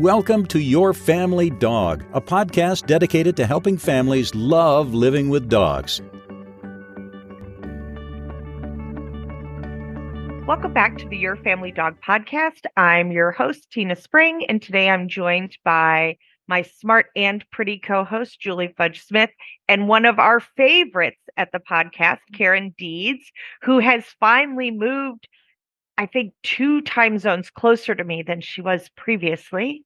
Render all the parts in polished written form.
Welcome to Your Family Dog, a podcast dedicated to helping families love living with dogs. Welcome back to the Your Family Dog podcast. I'm your host, Tina Spring, and today I'm joined by my smart and pretty co-host, Julie Fudge Smith, and one of our favorites at the podcast, Karen Deeds, who has finally moved, I think, 2 time zones closer to me than she was previously.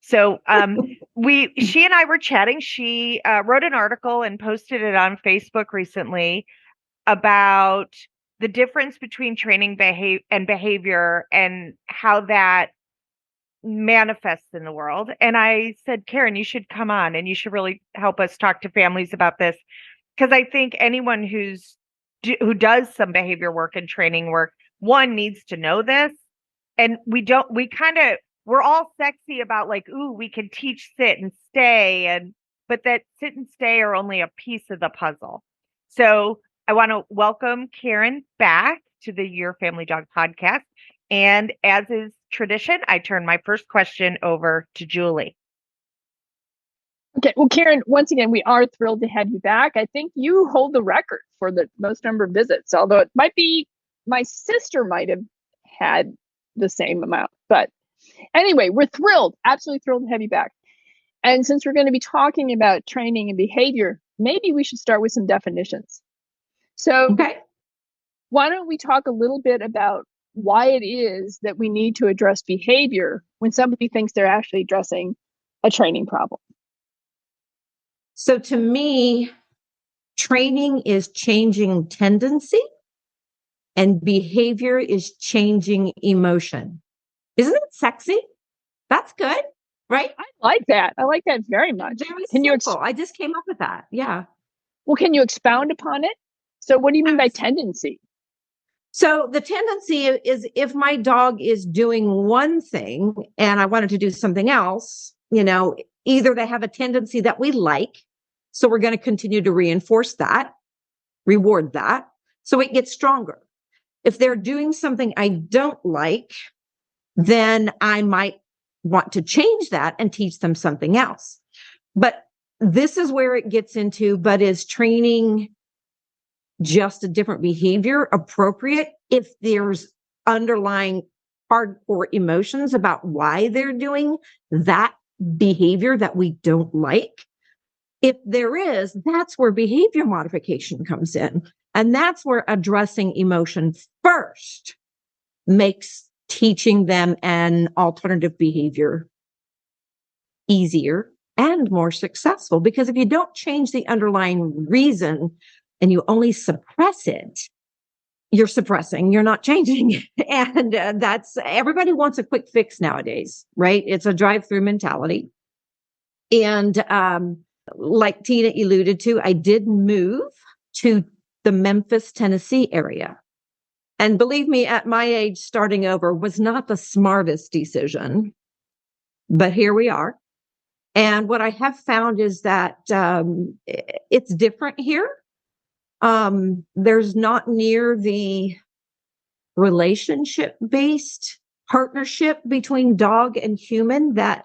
So she and I were chatting. She wrote an article and posted it on Facebook recently about the difference between training and behavior and how that manifests in the world. And I said, Karen, you should come on and you should really help us talk to families about this. Because I think anyone who does some behavior work and training work, one, needs to know this. And we're all sexy about like, ooh, we can teach sit and stay. But that sit and stay are only a piece of the puzzle. So I want to welcome Karen back to the Your Family Dog podcast. And as is tradition, I turn my first question over to Julie. Okay. Well, Karen, once again, we are thrilled to have you back. I think you hold the record for the most number of visits, although it might be my sister might have had the same amount. But anyway, we're thrilled, absolutely thrilled to have you back. And since we're going to be talking about training and behavior, maybe we should start with some definitions. So why don't we talk a little bit about why it is that we need to address behavior when somebody thinks they're actually addressing a training problem? So to me, training is changing tendency and behavior is changing emotion. Isn't it sexy? That's good, right? I like that. I like that very much. Very simple. I just came up with that. Yeah. Well, can you expound upon it? So what do you mean by tendency? So the tendency is if my dog is doing one thing and I wanted to do something else, either they have a tendency that we like. So we're going to continue to reinforce that, reward that. So it gets stronger. If they're doing something I don't like, then I might want to change that and teach them something else. But this is where it gets into, but is training just a different behavior appropriate if there's underlying hardcore emotions about why they're doing that behavior that we don't like? If there is, that's where behavior modification comes in. And that's where addressing emotion first makes teaching them an alternative behavior easier and more successful. Because if you don't change the underlying reason and you only suppress it, you're suppressing, you're not changing. And that's everybody wants a quick fix nowadays, right? It's a drive-through mentality. And like Tina alluded to, I did move to the Memphis, Tennessee area. And believe me, at my age, starting over was not the smartest decision, but here we are. And what I have found is that it's different here. There's not near the relationship-based partnership between dog and human that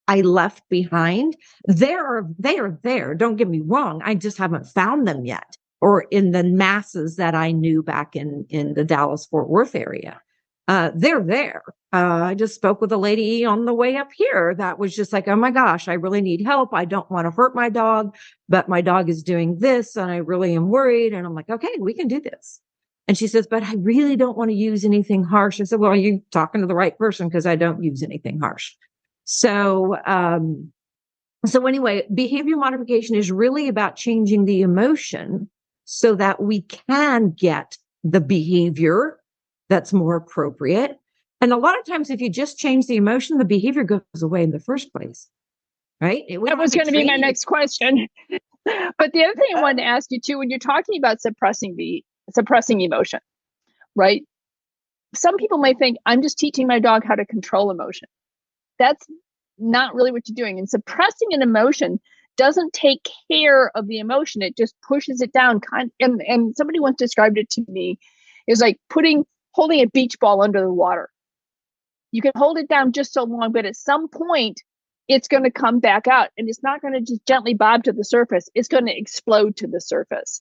I left behind. They are there. Don't get me wrong. I just haven't found them yet, or in the masses that I knew back in the Dallas-Fort Worth area. They're there. I just spoke with a lady on the way up here that was just like, oh my gosh, I really need help. I don't want to hurt my dog, but my dog is doing this and I really am worried. And I'm like, okay, we can do this. And she says, but I really don't want to use anything harsh. I said, well, are you talking to the right person? Because I don't use anything harsh. So anyway, behavior modification is really about changing the emotion so that we can get the behavior that's more appropriate. And a lot of times, if you just change the emotion, the behavior goes away in the first place, right? That was going to be my next question. But the other thing I wanted to ask you too, when you're talking about suppressing emotion, right? Some people might think I'm just teaching my dog how to control emotion. That's not really what you're doing. And suppressing an emotion doesn't take care of the emotion. It just pushes it down. And somebody once described it to me is like holding a beach ball under the water. You can hold it down just so long, but at some point, it's going to come back out, and it's not going to just gently bob to the surface. It's going to explode to the surface.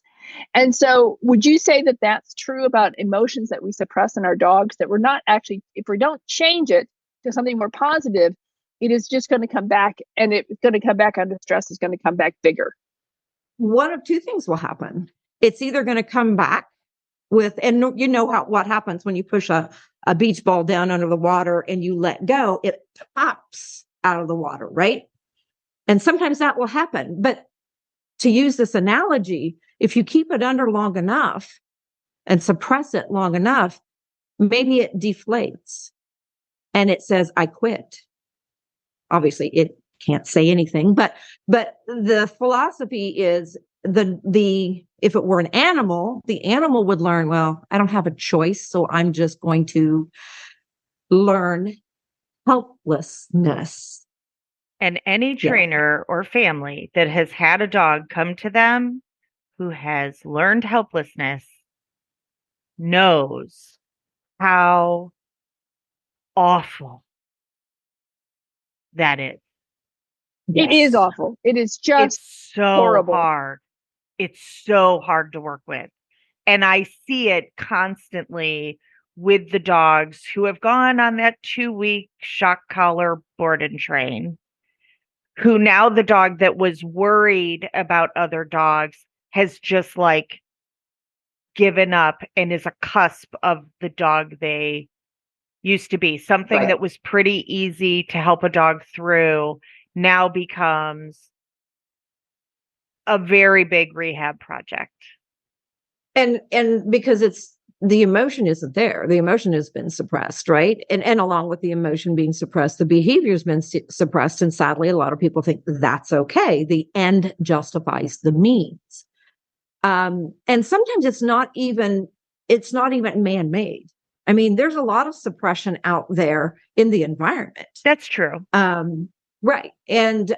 And so would you say that that's true about emotions that we suppress in our dogs, that we're not actually, if we don't change it to something more positive, it is just going to come back, and it's going to come back under stress. It's going to come back bigger. One of two things will happen. It's either going to come back with, and you know what happens when you push a beach ball down under the water and you let go, it pops out of the water, right? And sometimes that will happen. But to use this analogy, if you keep it under long enough and suppress it long enough, maybe it deflates and it says, I quit. Obviously, it can't say anything, but the philosophy is if it were an animal, the animal would learn, well, I don't have a choice, so I'm just going to learn helplessness. And any trainer or family that has had a dog come to them who has learned helplessness knows how awful that is. Yes. It is awful. It is just so horrible. Hard. It's so hard to work with. And I see it constantly with the dogs who have gone on that 2-week shock collar board and train, who now the dog that was worried about other dogs has just like given up and is a cusp of the dog they used to be. Something that was pretty easy to help a dog through now becomes a very big rehab project. And because the emotion isn't there. The emotion has been suppressed, right? And along with the emotion being suppressed, the behavior has been suppressed. And sadly, a lot of people think that's okay. The end justifies the means. And sometimes it's not even man-made. I mean, there's a lot of suppression out there in the environment. That's true. Right. And,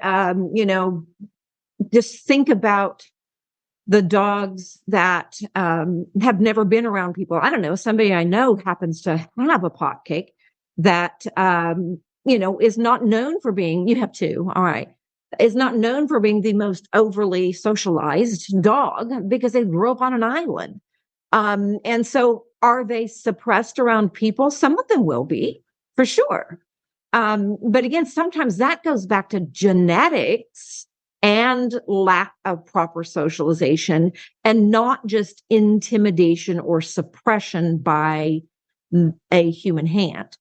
just think about the dogs that have never been around people. I don't know, somebody I know happens to have a pot cake that, is not known for being, you have two, all right, is not known for being the most overly socialized dog because they grew up on an island. And so are they suppressed around people? Some of them will be, for sure. But again, sometimes that goes back to genetics and lack of proper socialization, and not just intimidation or suppression by a human hand.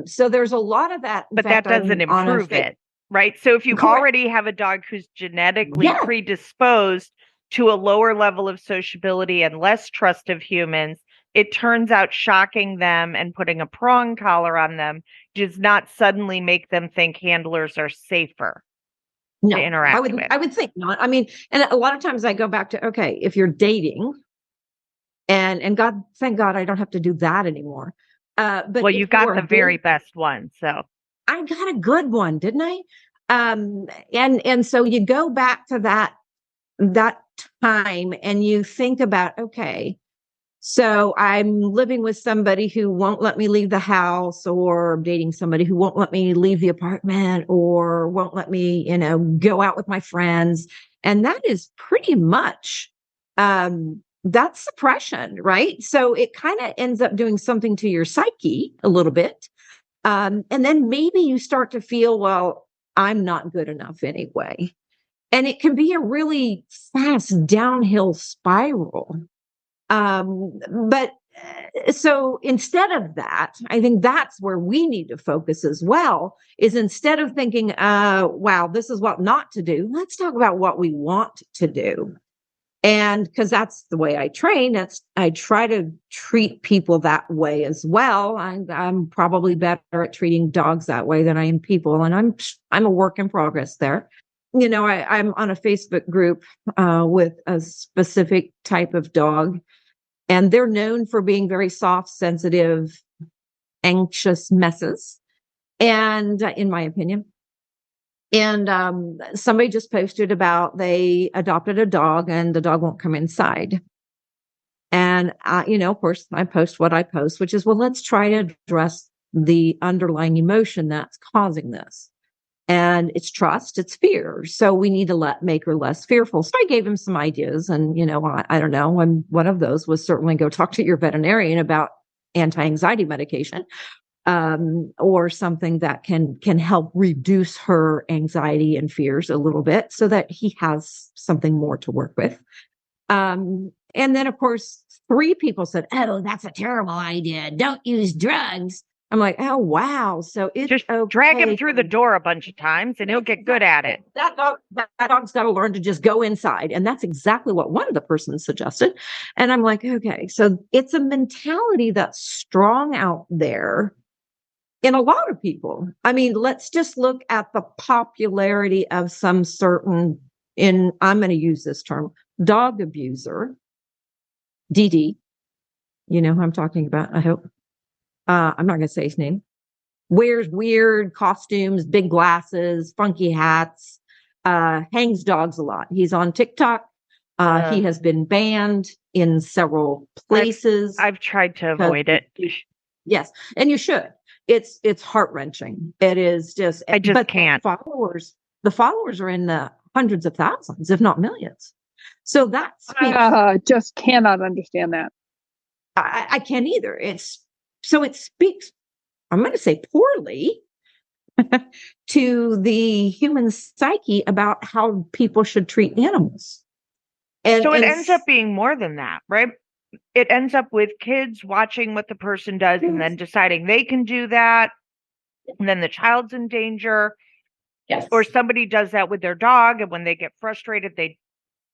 So there's a lot of that. But that doesn't improve it, right? So if you already have a dog who's genetically predisposed to a lower level of sociability and less trust of humans, it turns out shocking them and putting a prong collar on them does not suddenly make them think handlers are safer. No, to interact with. I would think not. I mean, and a lot of times I go back to, okay, if you're dating and thank God I don't have to do that anymore. But well, you got the very best one. So I got a good one, didn't I? And so you go back to that time and you think about, okay, so I'm living with somebody who won't let me leave the house, or dating somebody who won't let me leave the apartment, or won't let me, go out with my friends. And that is pretty much, that's suppression, right? So it kind of ends up doing something to your psyche a little bit. And then maybe you start to feel, well, I'm not good enough anyway. And it can be a really fast downhill spiral. But so instead of that, I think that's where we need to focus as well, is instead of thinking, wow, this is what not to do, let's talk about what we want to do. And because that's the way I train, I try to treat people that way as well. I'm probably better at treating dogs that way than I am people. And I'm a work in progress there. I'm on a Facebook group with a specific type of dog. And they're known for being very soft, sensitive, anxious messes. And in my opinion, and somebody just posted about they adopted a dog and the dog won't come inside. And, of course, I post what I post, which is, well, let's try to address the underlying emotion that's causing this. And it's trust, it's fear. So we need to make her less fearful. So I gave him some ideas. And, I don't know. One of those was certainly go talk to your veterinarian about anti-anxiety medication, or something that can help reduce her anxiety and fears a little bit so that he has something more to work with. And then, of course, 3 people said, "Oh, that's a terrible idea. Don't use drugs." I'm like, "Oh, wow." So it's just okay. Drag him through the door a bunch of times and he'll get good at it. That dog's got to learn to just go inside. And that's exactly what one of the persons suggested. And I'm like, okay, so it's a mentality that's strong out there in a lot of people. I mean, let's just look at the popularity of some certain, I'm going to use this term, dog abuser, DD. You know who I'm talking about, I hope. I'm not going to say his name. Wears weird costumes, big glasses, funky hats, hangs dogs a lot. He's on TikTok. He has been banned in several places. I've tried to avoid it. Yes, and you should. It's heart-wrenching. It is just. I just can't. The followers are in the hundreds of thousands, if not millions. So that speaks. Just cannot understand that. I can't either. It speaks, I'm going to say poorly, to the human psyche about how people should treat animals. So it ends up being more than that, right? It ends up with kids watching what the person does and then deciding they can do that. And then the child's in danger. Yes. Or somebody does that with their dog. And when they get frustrated,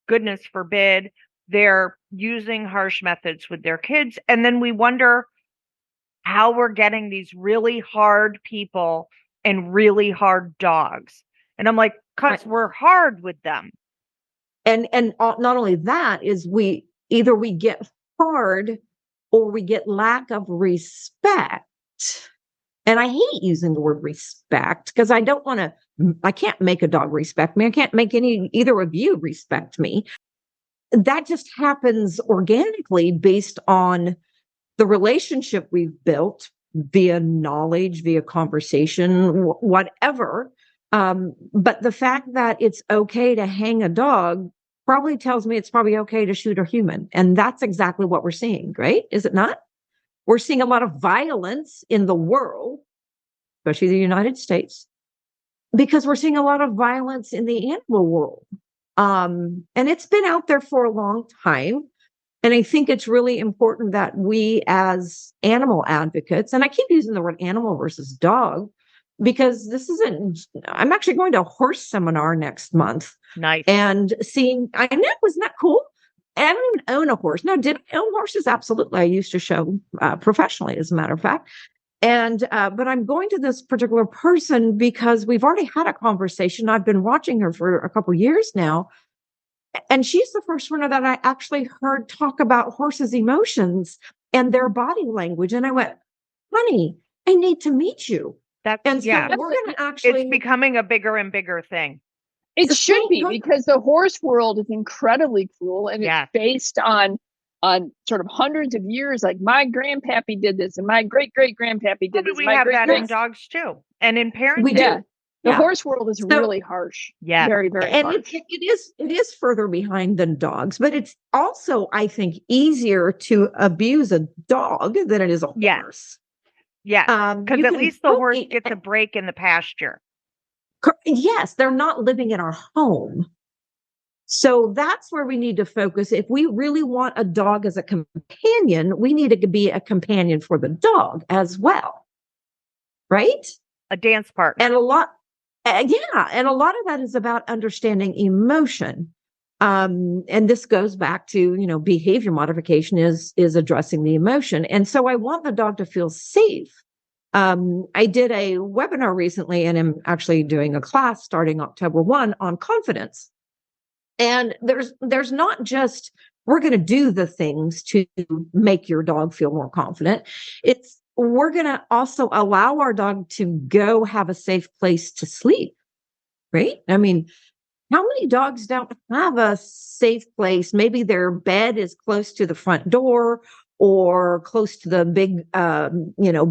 goodness forbid, they're using harsh methods with their kids. And then we wonder how we're getting these really hard people and really hard dogs. And I'm like, because we're hard with them. And not only that is we get hard or we get lack of respect. And I hate using the word respect because I can't make a dog respect me. I can't make either of you respect me. That just happens organically based on the relationship we've built via knowledge, via conversation, whatever. But the fact that it's okay to hang a dog probably tells me it's probably okay to shoot a human. And that's exactly what we're seeing, right? Is it not? We're seeing a lot of violence in the world, especially the United States, because we're seeing a lot of violence in the animal world. And it's been out there for a long time. And I think it's really important that we as animal advocates, and I keep using the word animal versus dog, because I'm actually going to a horse seminar next month. Nice. And I know, wasn't that cool? And I don't even own a horse. Now, did I own horses? Absolutely. I used to show professionally, as a matter of fact. But I'm going to this particular person because we've already had a conversation. I've been watching her for a couple of years now. And she's the first one that I actually heard talk about horses' emotions and their body language. And I went, honey, I need to meet you. We're going to actually. It's becoming a bigger and bigger thing. It should be, because the horse world is incredibly cruel, and it's based on sort of hundreds of years. Like my grandpappy did this, and my great great grandpappy did this. We have that in dogs too, and in parenting. We do. The horse world is really harsh. Yeah. Very, very and harsh. It is further behind than dogs, but it's also, I think, easier to abuse a dog than it is a horse. Yeah. Because at least the horse gets a break in the pasture. Yes, they're not living in our home. So that's where we need to focus. If we really want a dog as a companion, we need to be a companion for the dog as well. Right? A dance partner. And a lot of that is about understanding emotion. And this goes back to, behavior modification is addressing the emotion. And so I want the dog to feel safe. I did a webinar recently, and I'm actually doing a class starting October 1 on confidence. And there's not just, we're going to do the things to make your dog feel more confident. We're going to also allow our dog to go have a safe place to sleep, right? I mean, how many dogs don't have a safe place? Maybe their bed is close to the front door, or close to the big,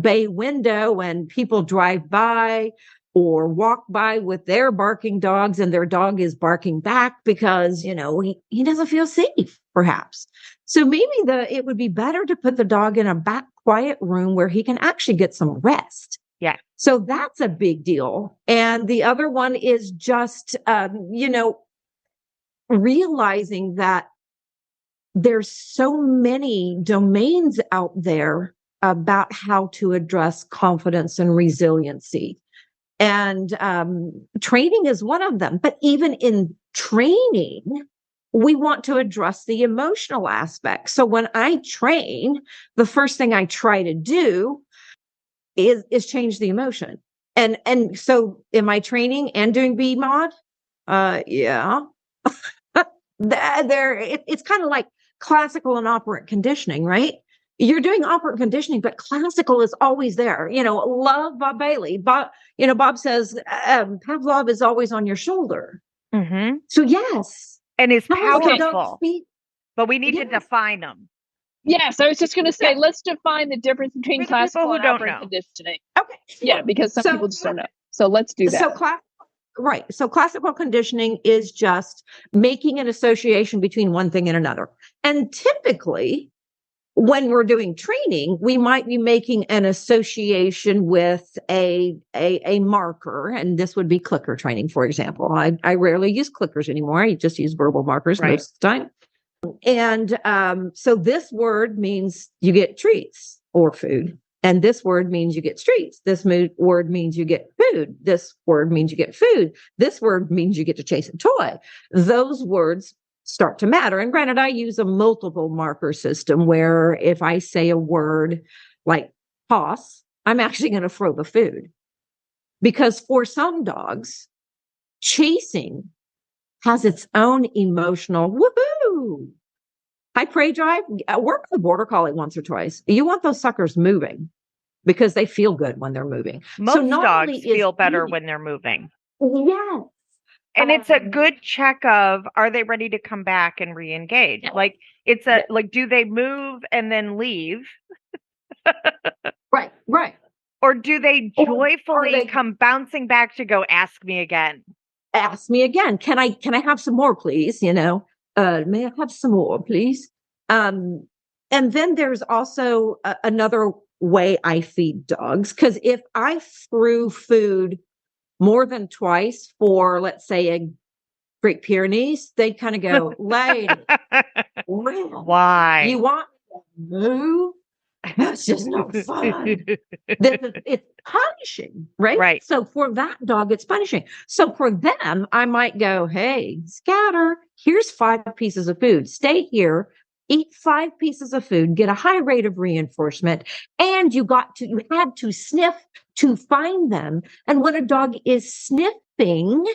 bay window and people drive by or walk by with their barking dogs and their dog is barking back because, he doesn't feel safe, perhaps. So maybe it would be better to put the dog in a back quiet room where he can actually get some rest. Yeah. So that's a big deal. And the other one is just, realizing that there's so many domains out there about how to address confidence and resiliency. And training is one of them. But even in training, we want to address the emotional aspect. So when I train, the first thing I try to do is change the emotion. And so am I training and doing BMOD? Yeah. It's kind of like classical and operant conditioning, right? You're doing operant conditioning, but classical is always there. Love Bob Bailey. Bob says, Pavlov is always on your shoulder. Mm-hmm. So yes. And is powerful, but we need to Yes. define them. Yes, I was just going to say, let's define the difference between For the classical people who and don't operant know. conditioning. Okay. Yeah, because some people just don't know. So let's do that. So classical conditioning is just making an association between one thing and another. And typically, when we're doing training, we might be making an association with a marker, and this would be clicker training, for example. I rarely use clickers anymore. I just use verbal markers most of the time. And so this word means you get treats or food. And this word means you get treats. This word means you get food. This word means you get food. This word means you get to chase a toy. Those words start to matter. And granted, I use a multiple marker system where if I say a word like toss, I'm actually going to throw the food. Because for some dogs, chasing has its own emotional woohoo. High prey drive, work with a border collie once or twice. You want those suckers moving because they feel good when they're moving. Most dogs feel better when they're moving. Yes. And it's a good check of, are they ready to come back and re-engage? Like do they move and then leave? Right. Or do they joyfully come bouncing back to go, ask me again? Ask me again. Can I have some more, please? May I have some more, please? And then there's also another way I feed dogs. Because if I threw food more than twice for, let's say, a Great Pyrenees, they'd kind of go, lady, why? You want to move? That's just no fun. It's punishing, right? Right. So for that dog, it's punishing. So for them, I might go, hey, scatter, here's 5 pieces of food. Stay here, eat 5 pieces of food, get a high rate of reinforcement. And you had to sniff to find them. And when a dog is sniffing,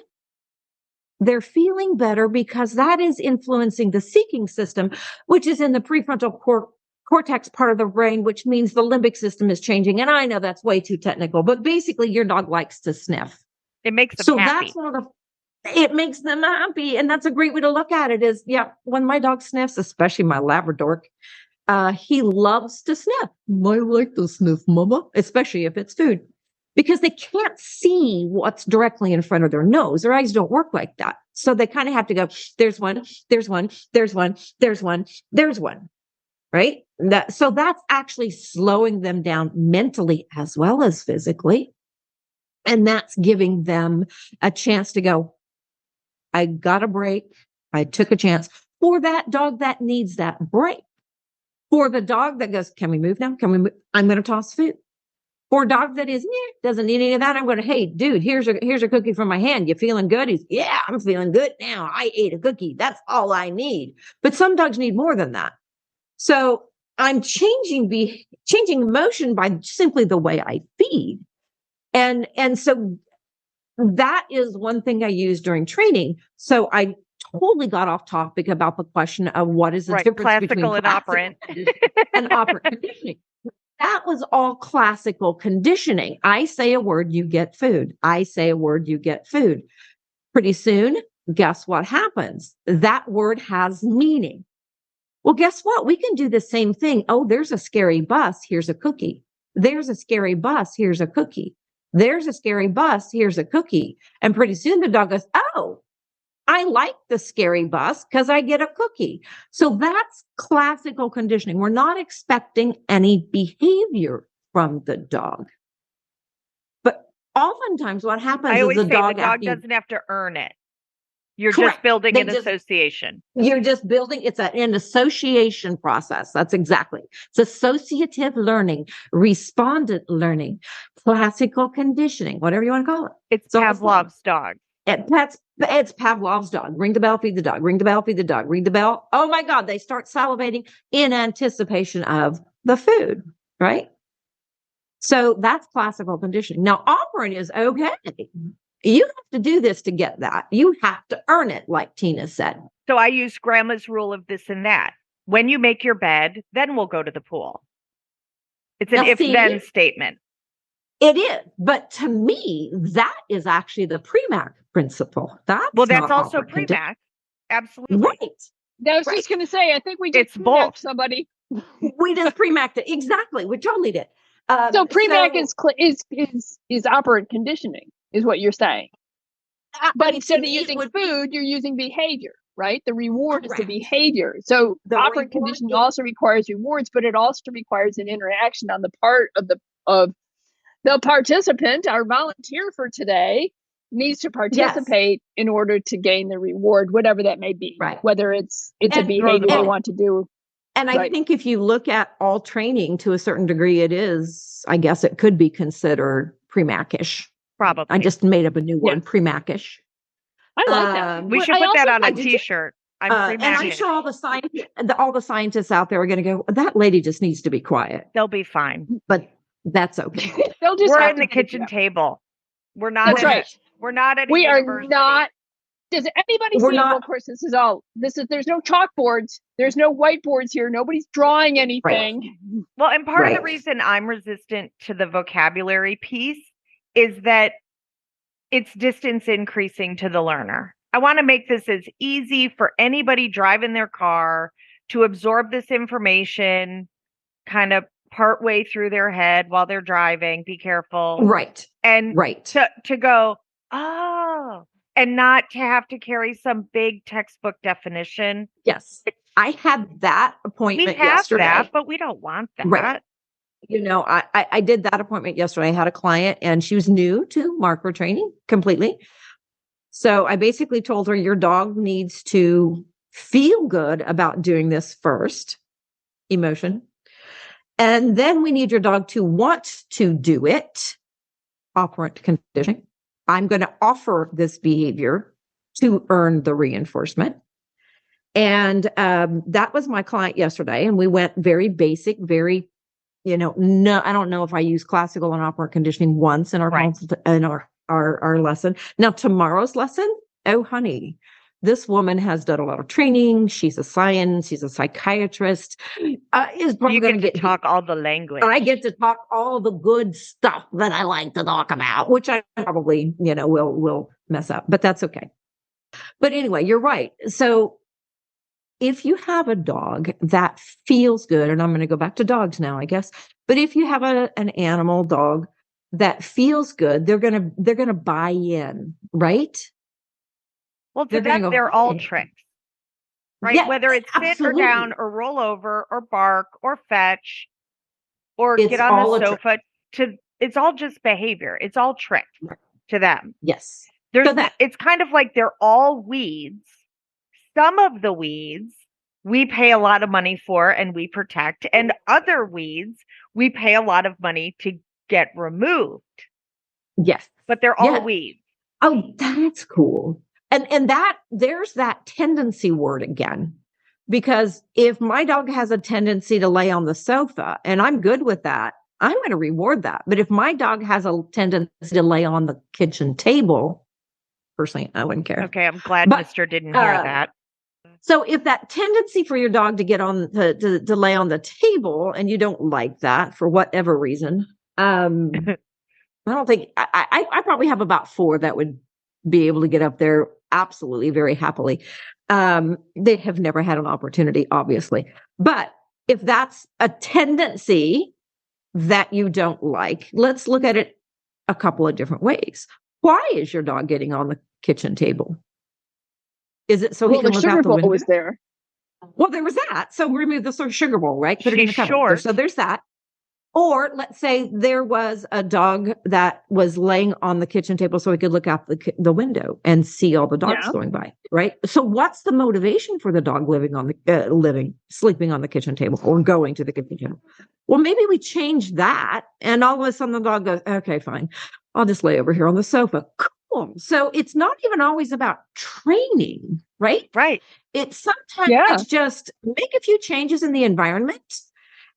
they're feeling better because that is influencing the seeking system, which is in the prefrontal cortex part of the brain, which means the limbic system is changing. And I know that's way too technical, but basically your dog likes to sniff. It makes them happy. It makes them happy. And that's a great way to look at it is, when my dog sniffs, especially my Labrador, he loves to sniff. I like to sniff, mama, especially if it's food. Because they can't see what's directly in front of their nose. Their eyes don't work like that. So they kind of have to go, there's one, there's one, there's one, there's one, there's one. Right? So that's actually slowing them down mentally as well as physically. And that's giving them a chance to go, I got a break. I took a chance. For that dog that needs that break. For the dog that goes, can we move now? Can we move? I'm going to toss food. For a dog that is, doesn't need any of that, I'm going to, hey, dude, here's a cookie from my hand. You feeling good? He's, yeah, I'm feeling good now. I ate a cookie. That's all I need. But some dogs need more than that. So I'm changing emotion by simply the way I feed. And so that is one thing I use during training. So I totally got off topic about the question of what is the difference between classical and operant and operant conditioning. That was all classical conditioning. I say a word, you get food. I say a word, you get food. Pretty soon, guess what happens? That word has meaning. Well, guess what? We can do the same thing. Oh, there's a scary bus. Here's a cookie. There's a scary bus. Here's a cookie. There's a scary bus. Here's a cookie. And pretty soon the dog goes, oh, I like the scary bus because I get a cookie. So that's classical conditioning. We're not expecting any behavior from the dog. But oftentimes what happens I always is say the dog doesn't have to earn it. You're Correct. just building They an association. You're just building, it's an association process. That's exactly. It's associative learning, respondent learning, classical conditioning, whatever you want to call it. It's Pavlov's dog. It's Pavlov's dog. Ring the bell, feed the dog. Ring the bell, feed the dog. Ring the bell. Oh my God, they start salivating in anticipation of the food, right? So that's classical conditioning. Now, operant is okay. You have to do this to get that. You have to earn it, like Tina said. So I use grandma's rule of this and that. When you make your bed, then we'll go to the pool. It's an if-then statement. It is. But to me, that is actually the Premack principle. That's also Premack. Absolutely. Right. I was just going to say, I think we just Premacked somebody. We just Premacked it. Exactly. We totally did. So Premack is operant conditioning, is what you're saying. But instead of using food, you're using behavior, right? The reward is the behavior. So the operant conditioning also requires rewards, but it also requires an interaction on the part of the participant. Our volunteer for today needs to participate in order to gain the reward, whatever that may be. Right. Whether it's a behavior they want to do. And I think if you look at all training to a certain degree, I guess it could be considered Premackish. Probably. I just made up a new word, Premackish. I like that. We should put that on a t-shirt. And I'm sure all the scientists out there are going to go, that lady just needs to be quiet. They'll be fine. But that's okay. We're in the kitchen table. We're not. That's right. We're not at. We are not. Does anybody see? Of course, there's no chalkboards. There's no whiteboards here. Nobody's drawing anything. Right. Well, and part of the reason I'm resistant to the vocabulary piece is that it's distance increasing to the learner. I want to make this as easy for anybody driving their car to absorb this information kind of partway through their head while they're driving. Be careful. Right. And to go, oh, and not to have to carry some big textbook definition. Yes. I had that appointment yesterday. We have that, but we don't want that. Right. You know, I did that appointment yesterday. I had a client and she was new to marker training completely. So I basically told her, your dog needs to feel good about doing this first, emotion. And then we need your dog to want to do it, operant conditioning. I'm going to offer this behavior to earn the reinforcement. And that was my client yesterday. And we went very basic, very, no, I don't know if I use classical and operant conditioning once in our lesson. Now, tomorrow's lesson, oh, honey, this woman has done a lot of training. She's a science. She's a psychiatrist. Is probably going to get to talk all the language. I get to talk all the good stuff that I like to talk about, which I probably, will mess up, but that's okay. But anyway, you're right. So if you have a dog that feels good, and I'm going to go back to dogs now, I guess, but if you have an animal dog that feels good, they're going to buy in, right? Well, to them, they're all tricks, right? Yeah, whether it's sit or down or roll over or bark or fetch or get on the sofa, it's all just behavior. It's all tricks to them. Yes. It's kind of like they're all weeds. Some of the weeds we pay a lot of money for and we protect, and other weeds we pay a lot of money to get removed. Yes. But they're all weeds. Oh, that's cool. And that there's that tendency word again, because if my dog has a tendency to lay on the sofa and I'm good with that, I'm going to reward that. But if my dog has a tendency to lay on the kitchen table, personally, I wouldn't care. Okay. I'm glad Mr. didn't hear that. So if that tendency for your dog to get on to lay on the table and you don't like that for whatever reason, I don't think I probably have about 4 that would be able to get up there absolutely very happily. They have never had an opportunity, obviously. But if that's a tendency that you don't like, let's look at it a couple of different ways. Why is your dog getting on the kitchen table? Is it so he can the look sugar out the bowl window? was there. Well, there was that. So remove the sort of sugar bowl, right? Put it in the She's cupboard. short. So there's that. Or let's say there was a dog that was laying on the kitchen table so he could look out the window and see all the dogs going by, right? So what's the motivation for the dog sleeping on the kitchen table or going to the kitchen table? Well, maybe we change that, and all of a sudden the dog goes, okay, fine, I'll just lay over here on the sofa. Cool. So it's not even always about training, right? Right. It's sometimes just make a few changes in the environment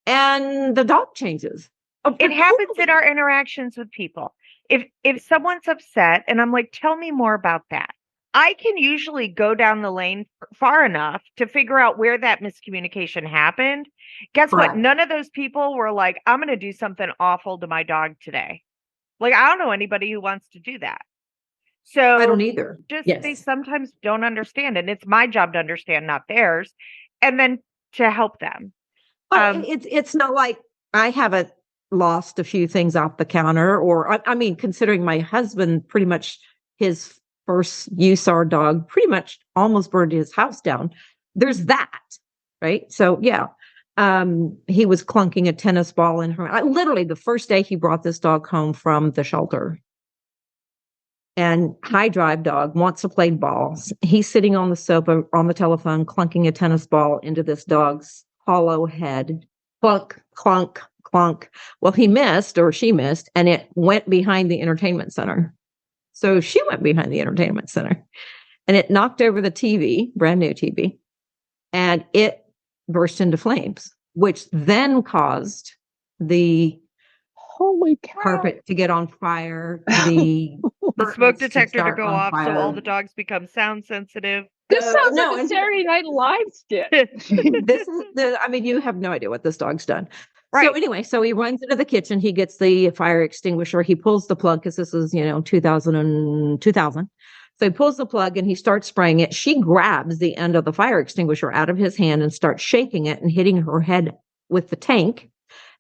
and the dog changes. It happens in our interactions with people. If someone's upset and I'm like, tell me more about that, I can usually go down the lane far enough to figure out where that miscommunication happened. Guess what? None of those people were like, I'm going to do something awful to my dog today. Like, I don't know anybody who wants to do that. So I don't either. They sometimes don't understand. And it's my job to understand, not theirs. And then to help them. It's not like I haven't lost a few things off the counter, or I mean, considering my husband, pretty much his first USAR dog pretty much almost burned his house down. There's that, right? So yeah, he was clunking a tennis ball in her. Literally the first day he brought this dog home from the shelter. And high drive dog wants to play balls. He's sitting on the sofa on the telephone, clunking a tennis ball into this dog's hollow head. Clunk, clunk, clunk. Well, he missed, or she missed, and it went behind the entertainment center. So she went behind the entertainment center and it knocked over the TV, brand new TV, and it burst into flames, which then caused the holy cow carpet to get on fire, the smoke detector to go off, so all the dogs become sound sensitive. This sounds like a Saturday Night Live skit. You have no idea what this dog's done. Right. So anyway, so he runs into the kitchen. He gets the fire extinguisher. He pulls the plug because this is, 2000. So he pulls the plug and he starts spraying it. She grabs the end of the fire extinguisher out of his hand and starts shaking it and hitting her head with the tank.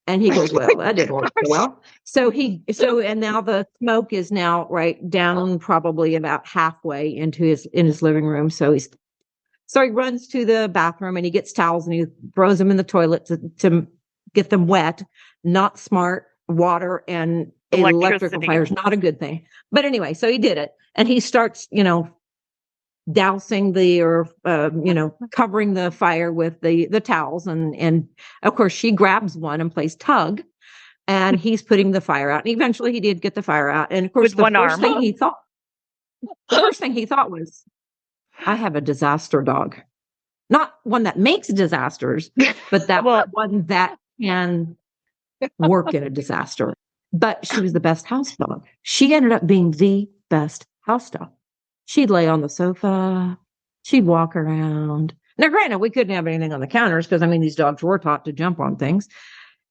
And he goes, well, that didn't work well. And now the smoke is now right down probably about halfway in his living room. So he runs to the bathroom and he gets towels and he throws them in the toilet to get them wet. Not smart. Water and electrical fire is not a good thing. But anyway, so he did it and he starts, dousing covering the fire with the towels. And of course she grabs one and plays tug and he's putting the fire out. And eventually he did get the fire out. And of course, the first thing he thought was, I have a disaster dog, not one that makes disasters, but that one that can work in a disaster. But she was the best house dog. She ended up being the best house dog. She'd lay on the sofa. She'd walk around. Now, granted, we couldn't have anything on the counters because, these dogs were taught to jump on things.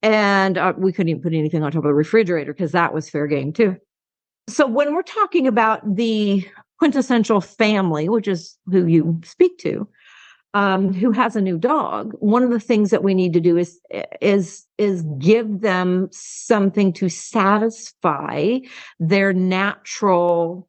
And we couldn't even put anything on top of the refrigerator because that was fair game too. So when we're talking about the quintessential family, which is who you speak to, who has a new dog, one of the things that we need to do is give them something to satisfy their natural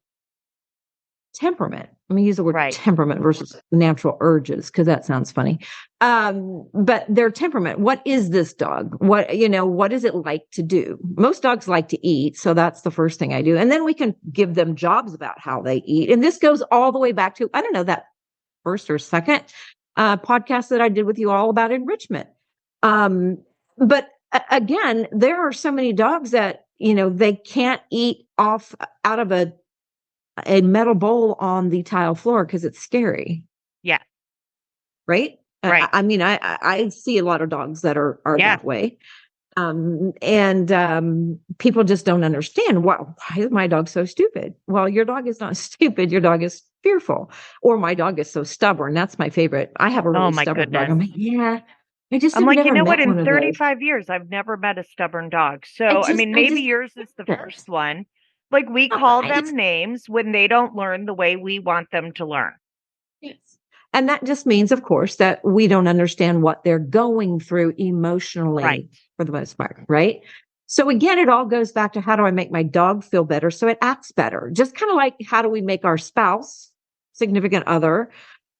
temperament. I'm going to use the word temperament versus natural urges because that sounds funny. But their temperament. What is this dog? What is it like to do? Most dogs like to eat. So that's the first thing I do. And then we can give them jobs about how they eat. And this goes all the way back to, I don't know, that first or second podcast that I did with you all about enrichment. But again, there are so many dogs that, they can't eat out of a metal bowl on the tile floor because it's scary. Yeah. Right? Right. I see a lot of dogs that are that way. And people just don't understand why is my dog so stupid? Well, your dog is not stupid. Your dog is fearful. Or my dog is so stubborn. That's my favorite. I have a really stubborn dog. I'm like, yeah. I'm like, you know what? In 35 years, I've never met a stubborn dog. So, maybe yours is the first one. Like we call them names when they don't learn the way we want them to learn. Yes. And that just means, of course, that we don't understand what they're going through emotionally Right. for the most part, right? So again, it all goes back to how do I make my dog feel better so it acts better? Just kind of like how do we make our spouse, significant other,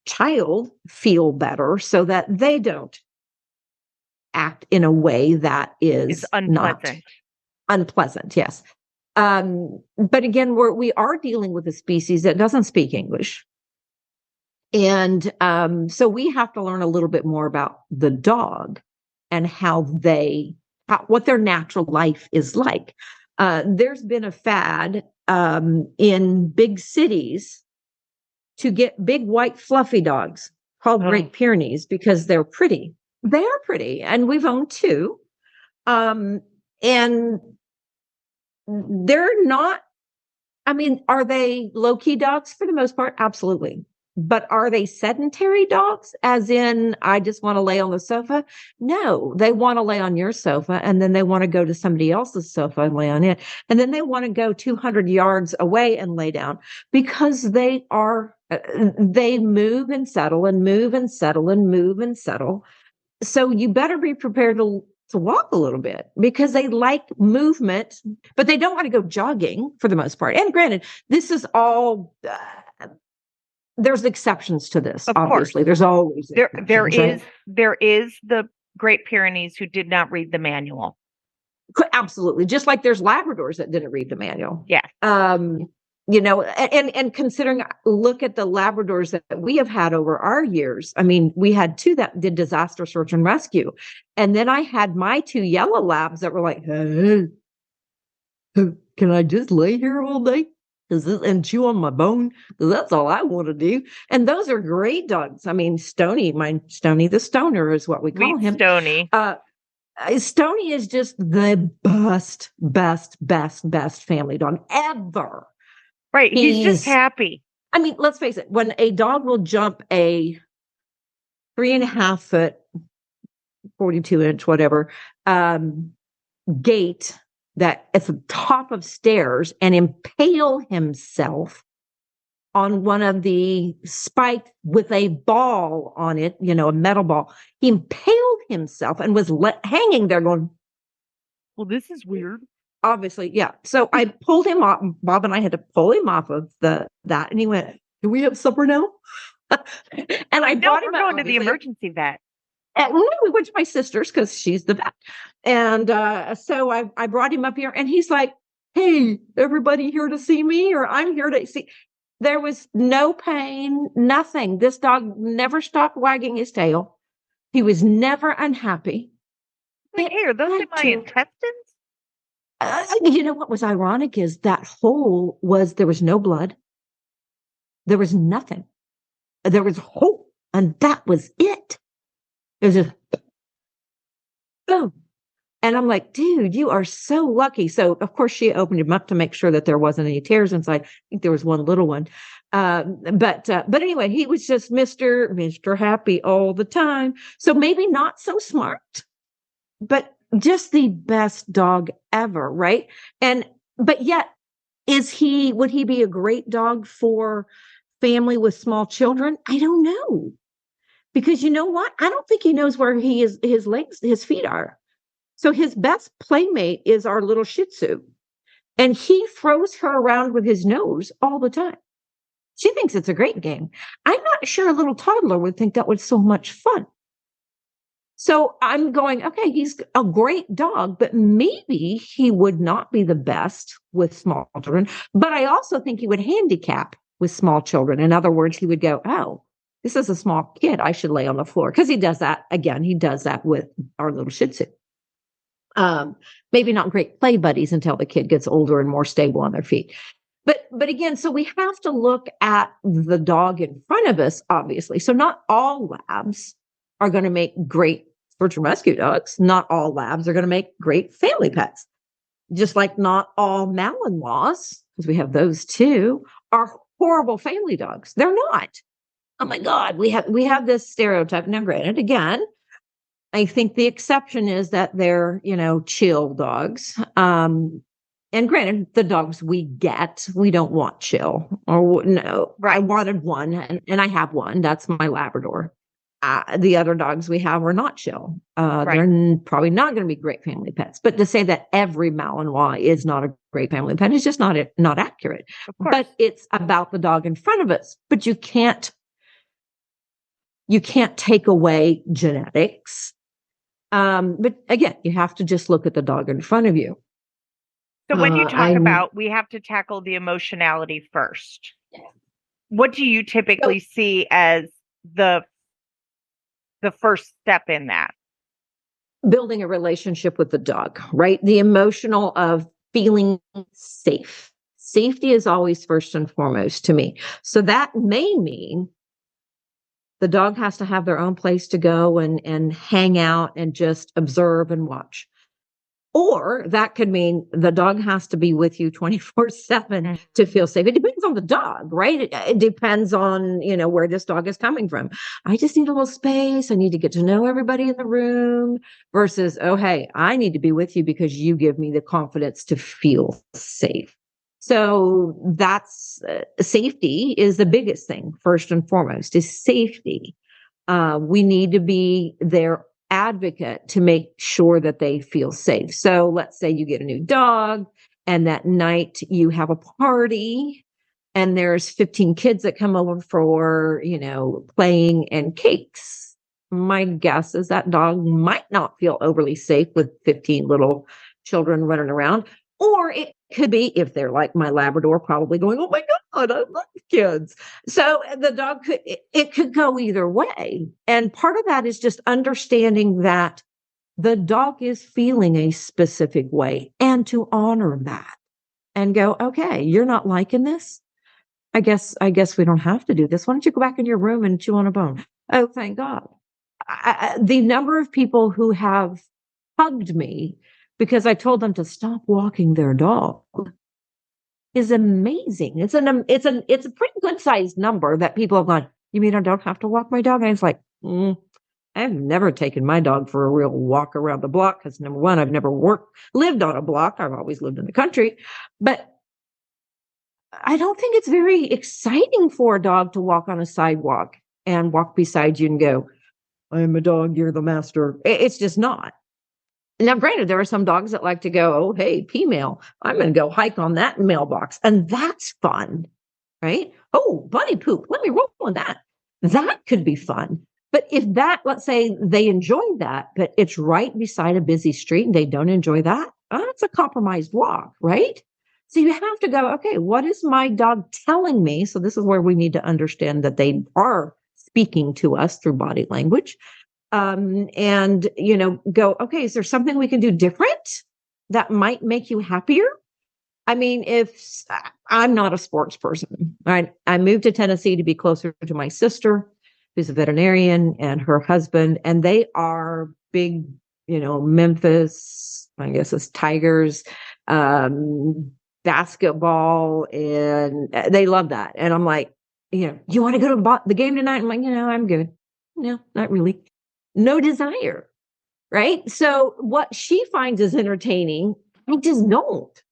child feel better so that they don't act in a way that is It's unpleasant. not unpleasant. Yes. But again, we are dealing with a species that doesn't speak English. And so we have to learn a little bit more about the dog and what their natural life is like. There's been a fad in big cities to get big white fluffy dogs called Great Pyrenees because they're pretty. They are pretty, and we've owned two. And they're not, I mean, are they low-key dogs for the most part? Absolutely. But are they sedentary dogs? As in, I just want to lay on the sofa? No, they want to lay on your sofa, and then they want to go to somebody else's sofa and lay on it. And then they want to go 200 yards away and lay down because they move and settle and move and settle and move and settle. So you better be prepared to walk a little bit because they like movement, but they don't want to go jogging for the most part. And granted, this is all, there's exceptions to this. Of obviously. course. There's always There exceptions, is the Great Pyrenees who did not read the manual. Absolutely. Just like there's Labradors that didn't read the manual. Yeah. And considering, look at the Labradors that we have had over our years. I mean, we had two that did disaster search and rescue. And then I had my two yellow labs that were like, hey, can I just lay here all day? And chew on my bone? That's all I want to do. And those are great dogs. I mean, Stony the Stoner is what we call him. Stony. Stony is just the best family dog ever. Right. He's just happy. I mean, let's face it. When a dog will jump a 3.5 foot, 42-inch, whatever, gate that at the top of stairs and impale himself on one of the spikes with a ball on it, a metal ball, he impaled himself and was hanging there going, well, this is weird. Obviously, yeah. So I pulled him off. Bob and I had to pull him off of that, and he went, "Do we have supper now?" And I brought him going to the emergency vet. And we went to my sister's because she's the vet, and so I brought him up here, and he's like, "Hey, everybody here to see me, or I'm here to see." There was no pain, nothing. This dog never stopped wagging his tail. He was never unhappy. Wait, hey, are those in my intestines? What was ironic is that hole there was no blood. There was nothing. There was a hole, and that was it. It was just boom. And I'm like, dude, you are so lucky. So of course she opened him up to make sure that there wasn't any tears inside. I think there was one little one. But anyway, he was just Mr. Happy all the time. So maybe not so smart, but just the best dog ever, right? But yet, would he be a great dog for family with small children? I don't know. Because you know what? I don't think he knows where his feet are. So his best playmate is our little Shih Tzu. And he throws her around with his nose all the time. She thinks it's a great game. I'm not sure a little toddler would think that was so much fun. So I'm going, okay, he's a great dog, but maybe he would not be the best with small children. But I also think he would handicap with small children. In other words, he would go, oh, this is a small kid. I should lay on the floor. Because he does that. Again, he does that with our little Shih Tzu. Maybe not great play buddies until the kid gets older and more stable on their feet. But again, so we have to look at the dog in front of us, obviously. So not all labs are going to make great search and rescue dogs. Not all labs are going to make great family pets. Just like not all Malinois, because we have those too, are horrible family dogs. They're not. Oh my God, we have this stereotype. Now, granted, again, I think the exception is that they're, chill dogs. And And granted, the dogs we get, we don't want chill or no. Right. I wanted one and I have one. That's my Labrador. The other dogs we have are not chill. They're probably not going to be great family pets. But to say that every Malinois is not a great family pet is just not accurate. But it's about the dog in front of us. But you can't take away genetics. But again, you have to just look at the dog in front of you. So when you talk about we have to tackle the emotionality first, what do you typically see as the first step in that? Building a relationship with the dog, right? The emotional of feeling safe. Safety is always first and foremost to me. So that may mean the dog has to have their own place to go and hang out and just observe and watch. Or that could mean the dog has to be with you 24/7 to feel safe. It depends on the dog, right? It depends on, where this dog is coming from. I just need a little space. I need to get to know everybody in the room versus, oh, hey, I need to be with you because you give me the confidence to feel safe. So that's safety is the biggest thing, first and foremost, is safety. We need to be their advocate to make sure that they feel safe. So let's say you get a new dog and that night you have a party and there's 15 kids that come over for, playing and cakes. My guess is that dog might not feel overly safe with 15 little children running around. Or it could be, if they're like my Labrador, probably going, oh my God, I love kids. So the dog it could go either way. And part of that is just understanding that the dog is feeling a specific way and to honor that and go, okay, you're not liking this. I guess we don't have to do this. Why don't you go back in your room and chew on a bone? Oh, thank God. The number of people who have hugged me because I told them to stop walking their dog is amazing. It's a pretty good sized number that people have gone, you mean I don't have to walk my dog? And it's like, I've never taken my dog for a real walk around the block because number one, I've never lived on a block. I've always lived in the country, but I don't think it's very exciting for a dog to walk on a sidewalk and walk beside you and go, I'm a dog, you're the master. It's just not. Now, granted, there are some dogs that like to go, oh, hey, female, I'm going to go hike on that mailbox. And that's fun, right? Oh, bunny poop. Let me roll on that. That could be fun. But if let's say they enjoy that, but it's right beside a busy street and they don't enjoy that, that's a compromised walk, right? So you have to go, okay, what is my dog telling me? So this is where we need to understand that they are speaking to us through body language. And, go, okay, is there something we can do different that might make you happier? I mean, if I'm not a sports person, right? I moved to Tennessee to be closer to my sister, who's a veterinarian, and her husband, and they are big, Memphis, I guess it's Tigers, basketball, and they love that. And I'm like, you want to go to the game tonight? I'm like, I'm good. No, not really. No desire, right? So what she finds is entertaining, I just don't.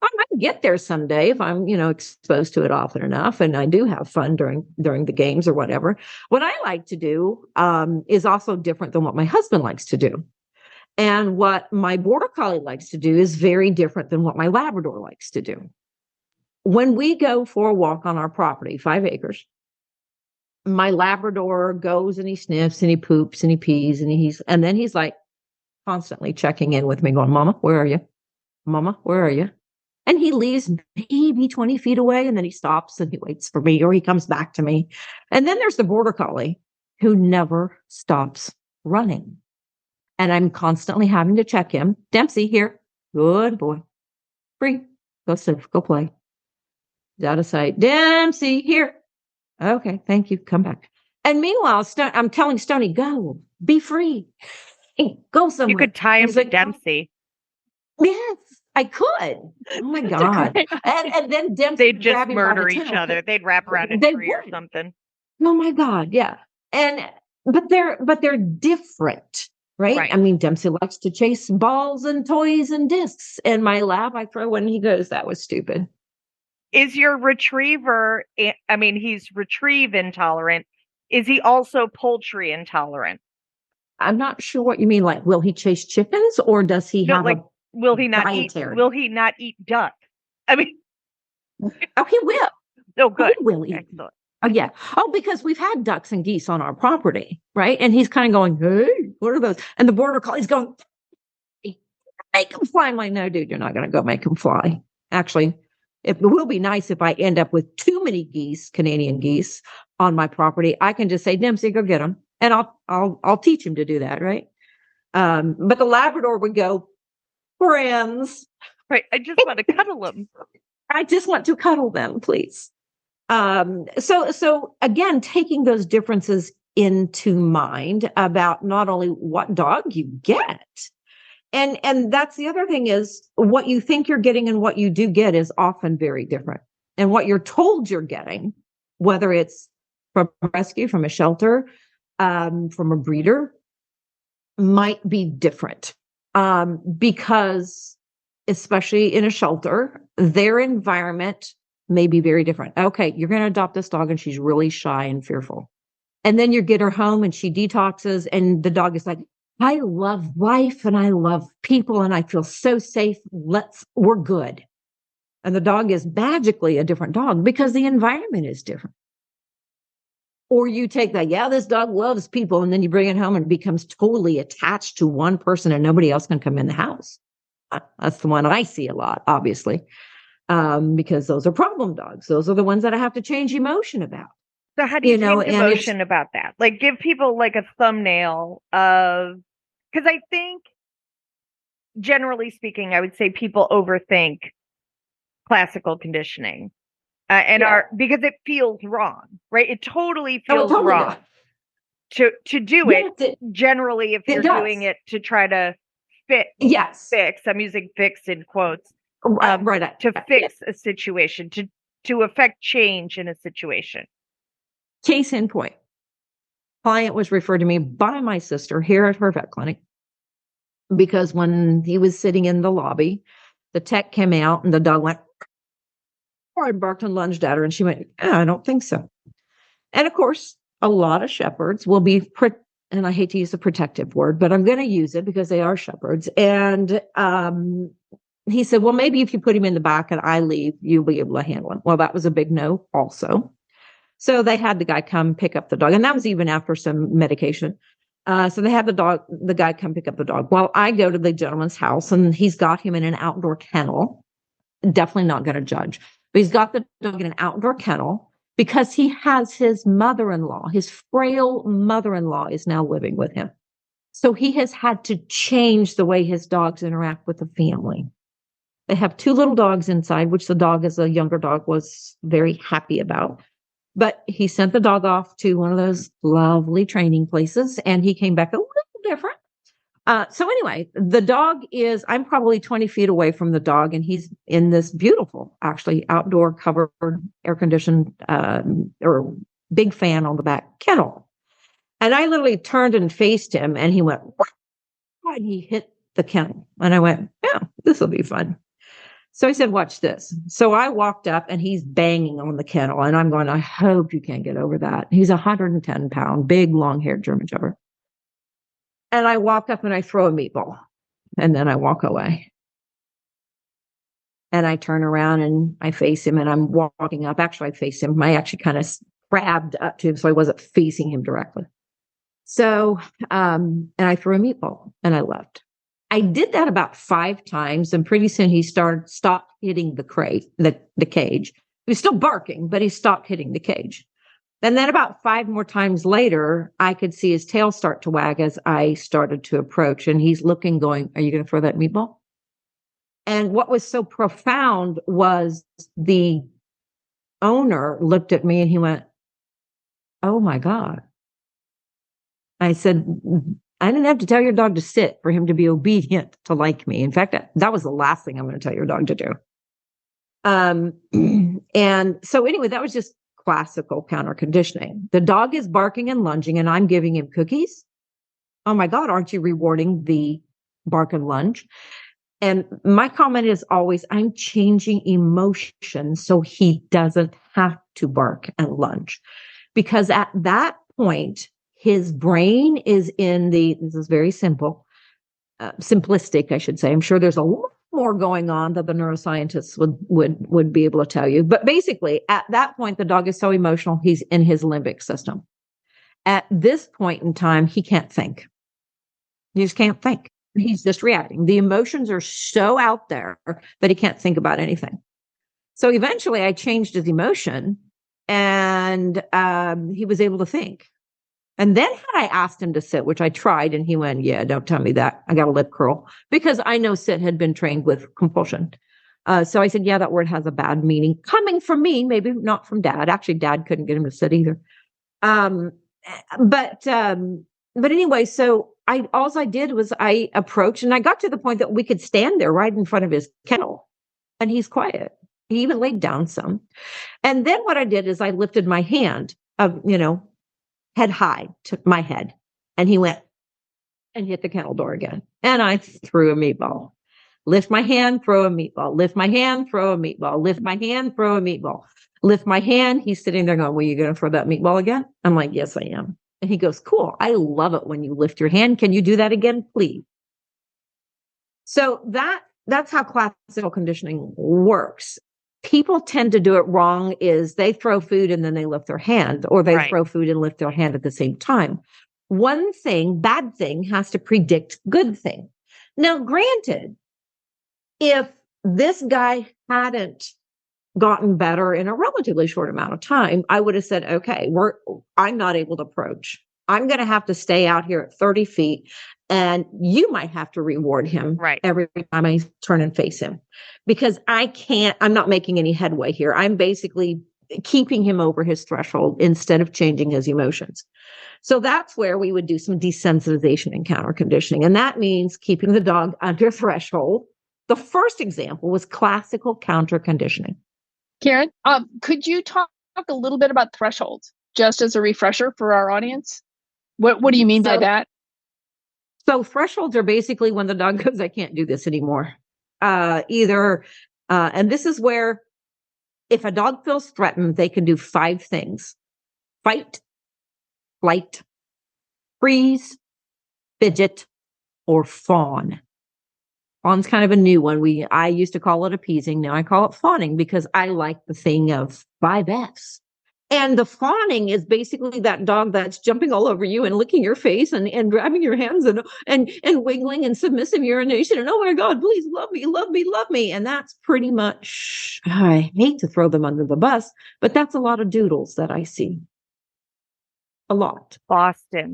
I might get there someday if I'm, exposed to it often enough, and I do have fun during the games or whatever. What I like to do is also different than what my husband likes to do. And what my Border Collie likes to do is very different than what my Labrador likes to do. When we go for a walk on our property, 5 acres, my Labrador goes and he sniffs and he poops and he pees and then he's like constantly checking in with me going, Mama, where are you? Mama, where are you? And he leaves maybe 20 feet away and then he stops and he waits for me or he comes back to me. And then there's the Border Collie who never stops running. And I'm constantly having to check him. Dempsey, here. Good boy. Free. Go sit. Go play. He's out of sight. Dempsey, here. Okay, thank you. Come back. And meanwhile, I'm telling Stoney, go. Be free. Go somewhere. You could tie him to Dempsey. Yes, I could. Oh my God. And then Dempsey they'd just murder each other. They'd wrap around a tree or something. Oh my God, yeah. But they're different. right? Right. I mean, Dempsey likes to chase balls and toys and discs in my lap. I throw one and he goes, that was stupid. Is your retriever, I mean, he's retrieve intolerant. Is he also poultry intolerant? I'm not sure what you mean. Like, will he chase chickens or does he No, have like, a will he not dietary? will he not eat duck? I mean, Oh, he will. oh, good. He will eat. Excellent. Oh, yeah. Oh, because we've had ducks and geese on our property, right? And he's kind of going, hey, what are those? And the border collie's going, make them fly. I'm like, no, dude, you're not going to go make them fly. Actually, it will be nice if I end up with too many geese, Canadian geese, on my property. I can just say, Dempsey, go get them, and I'll teach him to do that, right? But the Labrador would go, friends. Right. I just want to cuddle them. I just want to cuddle them, please. So again, taking those differences into mind about not only what dog you get, and that's the other thing is what you think you're getting and what you do get is often very different. And what you're told you're getting, whether it's from a rescue, from a shelter, from a breeder, might be different. Because especially in a shelter, their environment may be very different. Okay, you're going to adopt this dog and she's really shy and fearful. And then you get her home and she detoxes and the dog is like, I love life and I love people and I feel so safe. We're good. And the dog is magically a different dog because the environment is different. Or you take that, yeah, this dog loves people, and then you bring it home and it becomes totally attached to one person and nobody else can come in the house. That's the one I see a lot, obviously, because those are problem dogs. Those are the ones that I have to change emotion about. So how do you change emotion about that? Like give people like a thumbnail of, because I think generally speaking, I would say people overthink classical conditioning because it feels wrong, right? It totally feels wrong to do it. Generally, if you're doing it to try to fix, I'm using fix in quotes, to fix a situation, to affect change in a situation. Case in point, client was referred to me by my sister here at her vet clinic because when he was sitting in the lobby, the tech came out and the dog went, I barked and lunged at her and she went, I don't think so. And of course, a lot of shepherds will be, and I hate to use the protective word, but I'm going to use it because they are shepherds. And he said, well, maybe if you put him in the back and I leave, you'll be able to handle him. Well, that was a big no also. So they had the guy come pick up the dog. And that was even after some medication. So they had the guy come pick up the dog. Well, I go to the gentleman's house and he's got him in an outdoor kennel. Definitely not going to judge, but he's got the dog in an outdoor kennel because he has his mother-in-law, his frail mother-in-law is now living with him. So he has had to change the way his dogs interact with the family. They have 2 little dogs inside, which the dog, as a younger dog, was very happy about. But he sent the dog off to one of those lovely training places, and he came back a little different. So anyway, the dog I'm probably 20 feet away from the dog, and he's in this beautiful, actually outdoor covered, air-conditioned, or big fan on the back kennel. And I literally turned and faced him, and he went, what? And he hit the kennel. And I went, yeah, this will be fun. So he said, watch this. So I walked up and he's banging on the kennel and I'm going, I hope you can't get over that. He's 110-pound, big, long-haired German Shepherd. And I walk up and I throw a meatball and then I walk away. And I turn around and I face him and I'm walking up. Actually, I face him. I actually kind of grabbed up to him so I wasn't facing him directly. So, and I threw a meatball and I left. I did that about 5 times, and pretty soon he stopped hitting the cage. He was still barking, but he stopped hitting the cage. And then about 5 more times later, I could see his tail start to wag as I started to approach, and he's looking, going, are you going to throw that meatball? And what was so profound was the owner looked at me and he went, oh my God. I said, I didn't have to tell your dog to sit for him to be obedient to like me. In fact, that was the last thing I'm going to tell your dog to do. And so anyway, that was just classical counter conditioning. The dog is barking and lunging and I'm giving him cookies. oh my God, aren't you rewarding the bark and lunge? And my comment is always, I'm changing emotion so he doesn't have to bark and lunge. Because at that point, his brain is in this is very simplistic, I should say. I'm sure there's a lot more going on that the neuroscientists would be able to tell you. But basically, at that point, the dog is so emotional, he's in his limbic system. At this point in time, he can't think. He just can't think. He's just reacting. The emotions are so out there that he can't think about anything. So eventually I changed his emotion and he was able to think. And then had I asked him to sit, which I tried, and he went, yeah, don't tell me that. I got a lip curl because I know sit had been trained with compulsion. So I said, yeah, that word has a bad meaning coming from me, maybe not from dad. Actually, dad couldn't get him to sit either. But anyway, so all I did was I approached and I got to the point that we could stand there right in front of his kennel and he's quiet. He even laid down some. And then what I did is I lifted my hand, head high to my head. And he went and hit the kennel door again. And I threw a meatball. Lift my hand, throw a meatball. Lift my hand, throw a meatball. Lift my hand, throw a meatball. Lift my hand. He's sitting there going, well, you going to throw that meatball again? I'm like, yes, I am. And he goes, cool. I love it when you lift your hand. Can you do that again, please? So that's how classical conditioning works. People tend to do it wrong is they throw food and then they lift their hand, or they throw food and lift their hand at the same time. One thing, bad thing, has to predict good thing. Now, granted, if this guy hadn't gotten better in a relatively short amount of time, I would have said, okay, I'm not able to approach. I'm going to have to stay out here at 30 feet and you might have to reward him every time I turn and face him because I'm not making any headway here. I'm basically keeping him over his threshold instead of changing his emotions. So that's where we would do some desensitization and counter conditioning. And that means keeping the dog under threshold. The first example was classical counter conditioning. Karen, could you talk a little bit about thresholds, just as a refresher for our audience? What do you mean by that? So thresholds are basically when the dog goes, I can't do this anymore. And this is where if a dog feels threatened, they can do 5 things: fight, flight, freeze, fidget, or fawn. Fawn's kind of a new one. I used to call it appeasing. Now I call it fawning because I like the thing of 5 Fs. And the fawning is basically that dog that's jumping all over you and licking your face and grabbing your hands and wiggling and submissive urination. And, oh my God, please love me, love me, love me. And that's pretty much, I hate to throw them under the bus, but that's a lot of doodles that I see. A lot. Boston's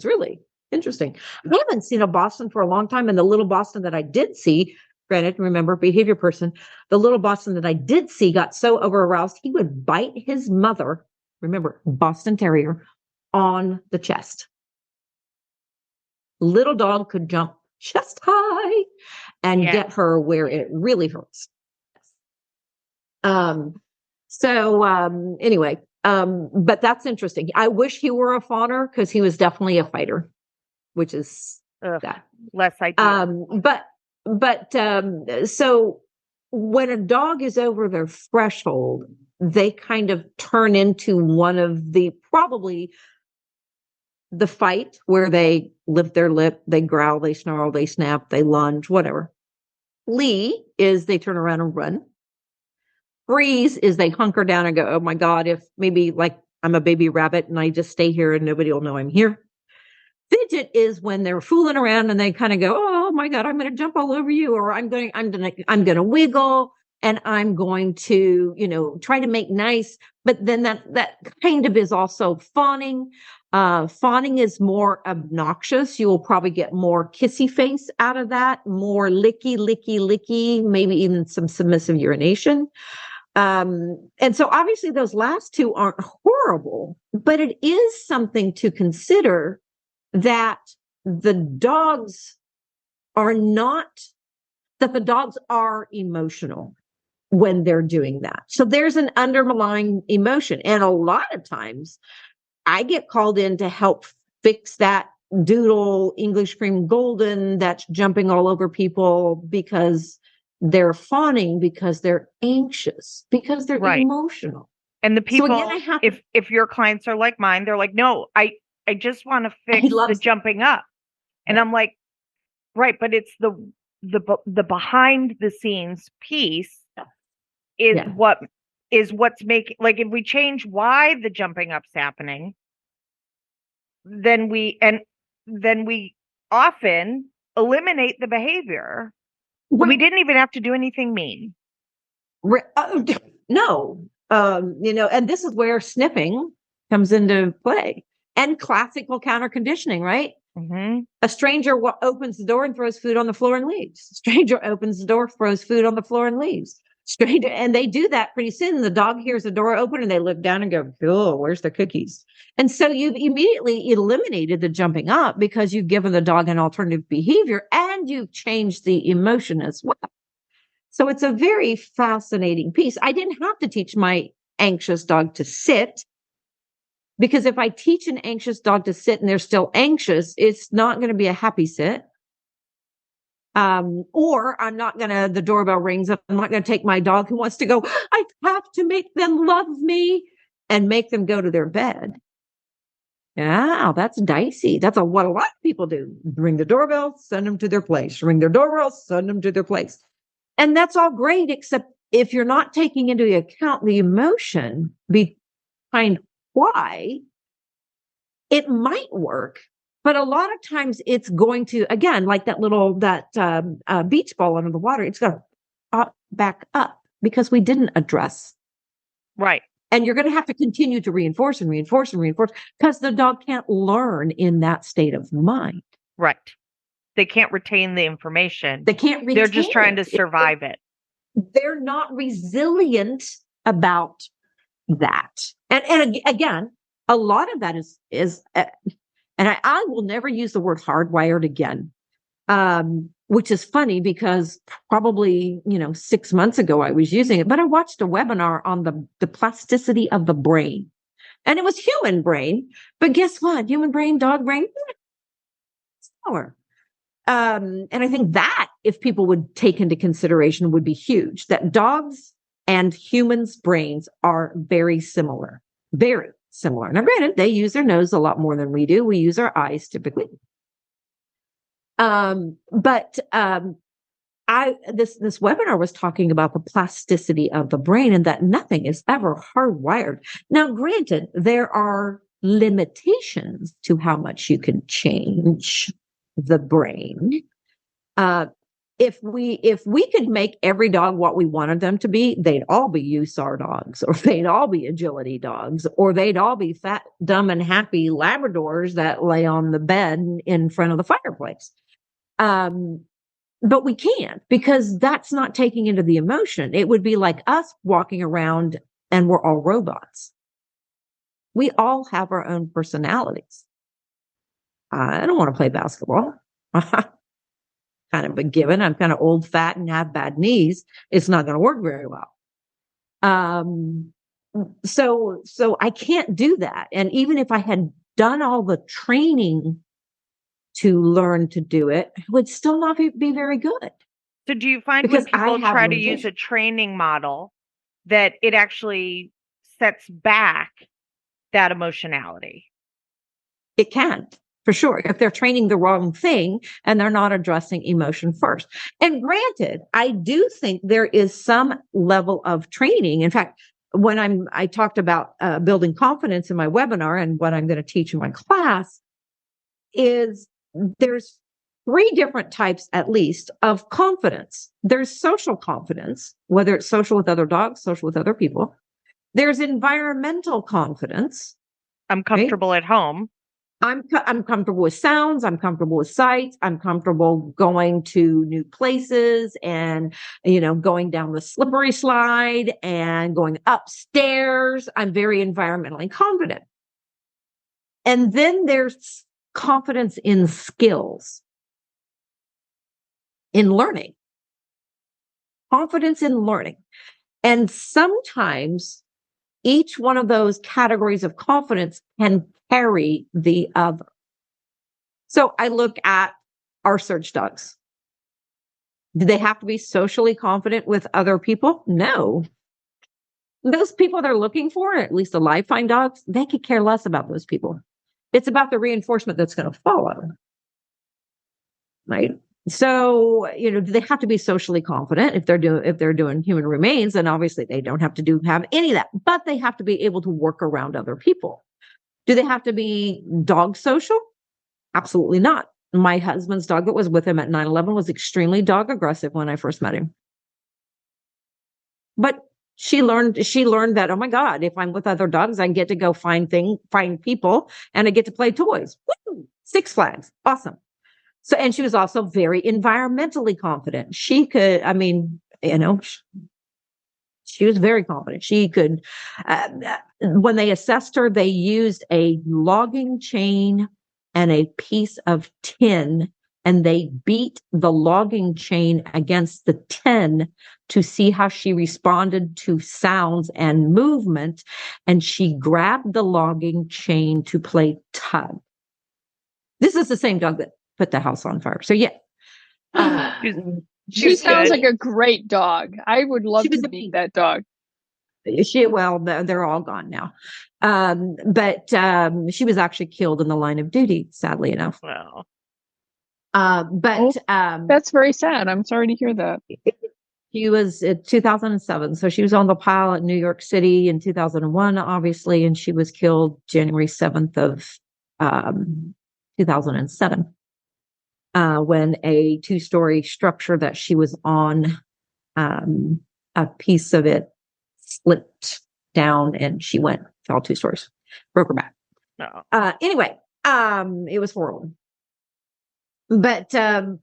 really interesting. I haven't seen a Boston for a long time. And the little Boston that I did see, granted, remember, behavior person, the little Boston that I did see got so over aroused, he would bite his mother, remember, Boston Terrier, on the chest. Little dog could jump chest high and get her where it really hurts. Anyway, but that's interesting. I wish he were a fawner because he was definitely a fighter, which is that. Less ideal. So when a dog is over their threshold, they kind of turn into one of probably the fight where they lift their lip, they growl, they snarl, they snap, they lunge, whatever. Flee is they turn around and run. Freeze is they hunker down and go, oh my God, if maybe like I'm a baby rabbit and I just stay here and nobody will know I'm here. Fidget is when they're fooling around and they kind of go, oh my God, I'm going to jump all over you, or I'm going to wiggle and I'm going to, try to make nice. But then that kind of is also fawning. Fawning is more obnoxious. You will probably get more kissy face out of that, more licky, maybe even some submissive urination. And so obviously those last 2 aren't horrible, but it is something to consider that the dogs are emotional when they're doing that. So there's an underlying emotion. And a lot of times I get called in to help fix that doodle English cream golden that's jumping all over people because they're fawning, because they're anxious, because they're Right. emotional. And the So people, again, I have if your clients are like mine, they're like, no, I just want to fix the loves it. jumping up. And Yeah. I'm like, right, but it's the behind the scenes piece is Yeah. what's making, like, if we change why the jumping up's happening, then we often eliminate the behavior. We didn't even have to do anything mean. No, and this is where sniffing comes into play, and classical counter conditioning, right? Mm-hmm. A stranger opens the door and throws food on the floor and leaves. A stranger opens the door, throws food on the floor and leaves. Stranger, and they do that pretty soon. The dog hears the door open and they look down and go, "Oh, where's the cookies?" And so you've immediately eliminated the jumping up because you've given the dog an alternative behavior and you've changed the emotion as well. So it's a very fascinating piece. I didn't have to teach my anxious dog to sit, because if I teach an anxious dog to sit and they're still anxious, it's not going to be a happy sit. Or I'm not going to, the doorbell rings up. I'm not going to take my dog who wants to go, I have to make them love me, and make them go to their bed. Yeah, that's dicey. That's what a lot of people do. Ring the doorbell, send them to their place. Ring their doorbell, send them to their place. And that's all great, except if you're not taking into account the emotion behind why, it might work. But a lot of times it's going to, again, like that beach ball under the water, it's going to back up because we didn't address. Right. And you're going to have to continue to reinforce and reinforce and reinforce, because the dog can't learn in that state of mind. Right. They can't retain the information. They can't retain They're just trying it. to survive it. They're not resilient about that. And again, a lot of that is and I will never use the word hardwired again, which is funny because probably, 6 months ago I was using it, but I watched a webinar on the plasticity of the brain, and it was human brain. But guess what? Human brain, dog brain, similar. And I think that if people would take into consideration would be huge, that dogs and humans' brains are very similar, very similar. Now, granted, they use their nose a lot more than we do. We use our eyes typically. But this webinar was talking about the plasticity of the brain and that nothing is ever hardwired. Now, granted, there are limitations to how much you can change the brain. If we could make every dog what we wanted them to be, they'd all be USAR dogs, or they'd all be agility dogs, or they'd all be fat, dumb, and happy Labradors that lay on the bed in front of the fireplace. But we can't, because that's not taking into the emotion. It would be like us walking around and we're all robots. We all have our own personalities. I don't want to play basketball. Kind of a given. I'm kind of old, fat, and have bad knees. It's not going to work very well. So I can't do that. And even if I had done all the training to learn to do it, it would still not be very good. So do you find Because when people try to use a training model that it actually sets back that emotionality? It can. For sure, if they're training the wrong thing and they're not addressing emotion first. And granted, I do think there is some level of training. In fact, when I talked about building confidence in my webinar, and what I'm going to teach in my class is there's 3 different types, at least, of confidence. There's social confidence, whether it's social with other dogs, social with other people. There's environmental confidence. I'm comfortable at home. I'm comfortable with sounds. I'm comfortable with sights. I'm comfortable going to new places and, going down the slippery slide and going upstairs. I'm very environmentally confident. And then there's confidence in skills, in learning, confidence in learning. And sometimes each one of those categories of confidence can carry the other. So I look at our search dogs. Do they have to be socially confident with other people? No. Those people they're looking for, at least the live find dogs, they could care less about those people. It's about the reinforcement that's going to follow. Right. So, do they have to be socially confident if they're doing human remains? And obviously they don't have to have any of that, but they have to be able to work around other people. Do they have to be dog social? Absolutely not. My husband's dog that was with him at 9/11 was extremely dog aggressive when I first met him. But she learned that, oh my God, if I'm with other dogs, I get to go find people, and I get to play toys. Woo! Six Flags. Awesome. So, and she was also very environmentally confident. She could, she was very confident. She could, when they assessed her, they used a logging chain and a piece of tin, and they beat the logging chain against the tin to see how she responded to sounds and movement. And she grabbed the logging chain to play tug. This is the same dog that put the house on fire. So yeah. She sounds like a great dog. I would love to meet that dog. They're all gone now. But she was actually killed in the line of duty, sadly enough. Wow. That's very sad. I'm sorry to hear that. She was in 2007. So she was on the pile at New York City in 2001, obviously, and she was killed January 7th of 2007. When a 2-story structure that she was on, a piece of it slipped down and she fell 2 stories, broke her back. No. Anyway, it was horrible. But, and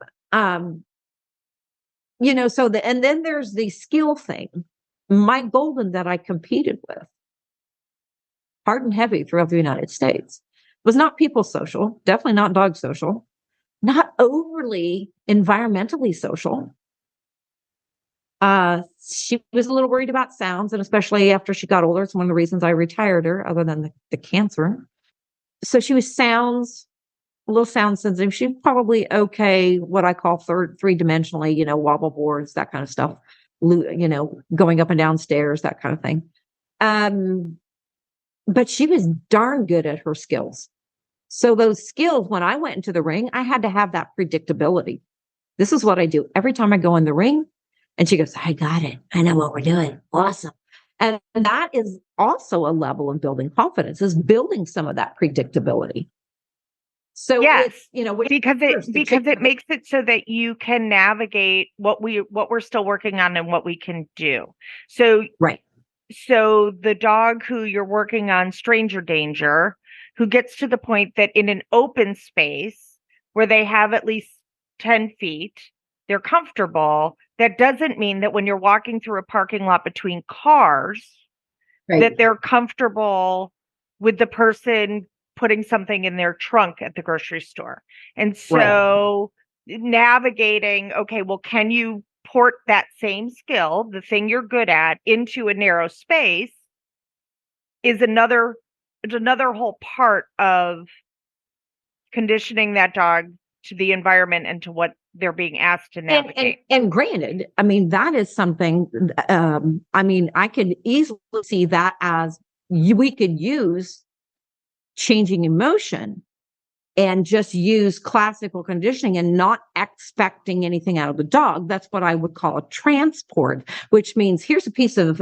then there's the skill thing. Mike Golden that I competed with, hard and heavy throughout the United States, was not people social, definitely not dog social, not overly environmentally social. She was a little worried about sounds, and especially after she got older, it's one of the reasons I retired her, other than the cancer. So she was a little sound sensitive. She's probably okay, what I call three-dimensionally, wobble boards, that kind of stuff, going up and down stairs, that kind of thing. But she was darn good at her skills. So those skills, when I went into the ring, I had to have that predictability. This is what I do every time I go in the ring. And she goes, I got it. I know what we're doing. Awesome. And that is also a level of building confidence, is building some of that predictability. So yes, because it makes it so that you can navigate what we're still working on and what we can do. So right. So the dog who you're working on, stranger danger, who gets to the point that in an open space where they have at least 10 feet, they're comfortable. That doesn't mean that when you're walking through a parking lot between cars, right, that they're comfortable with the person putting something in their trunk at the grocery store. And so navigating, okay, well, can you port that same skill, the thing you're good at, into a narrow space is another whole part of conditioning that dog to the environment and to what they're being asked to navigate. And granted, I mean, that is something, I could easily see that as we could use changing emotion and just use classical conditioning and not expecting anything out of the dog. That's what I would call a transport, which means here's a piece of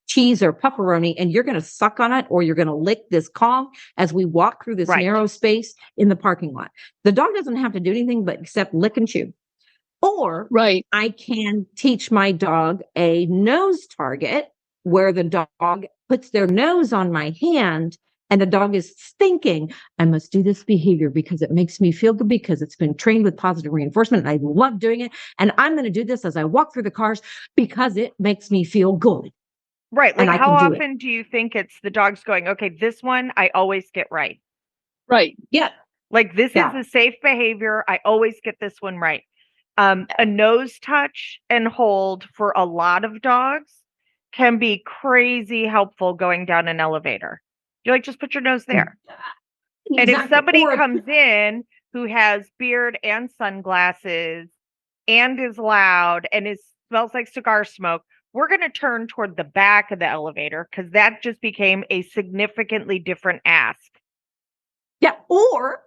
cheese or pepperoni, and you're going to suck on it, or you're going to lick this Kong as we walk through this narrow space in the parking lot. The dog doesn't have to do anything but except lick and chew. Or I can teach my dog a nose target where the dog puts their nose on my hand, and the dog is thinking, I must do this behavior because it makes me feel good, because it's been trained with positive reinforcement and I love doing it. And I'm going to do this as I walk through the cars because it makes me feel good. Right. Like, how often do you think it's the dog's going, okay, this one I always get right? Right. Yeah. Like, this is a safe behavior. I always get this one right. A nose touch and hold for a lot of dogs can be crazy helpful going down an elevator. You're like, just put your nose there. Exactly. And if somebody comes in who has beard and sunglasses and is loud and smells like cigar smoke, we're going to turn toward the back of the elevator because that just became a significantly different ask. Yeah. Or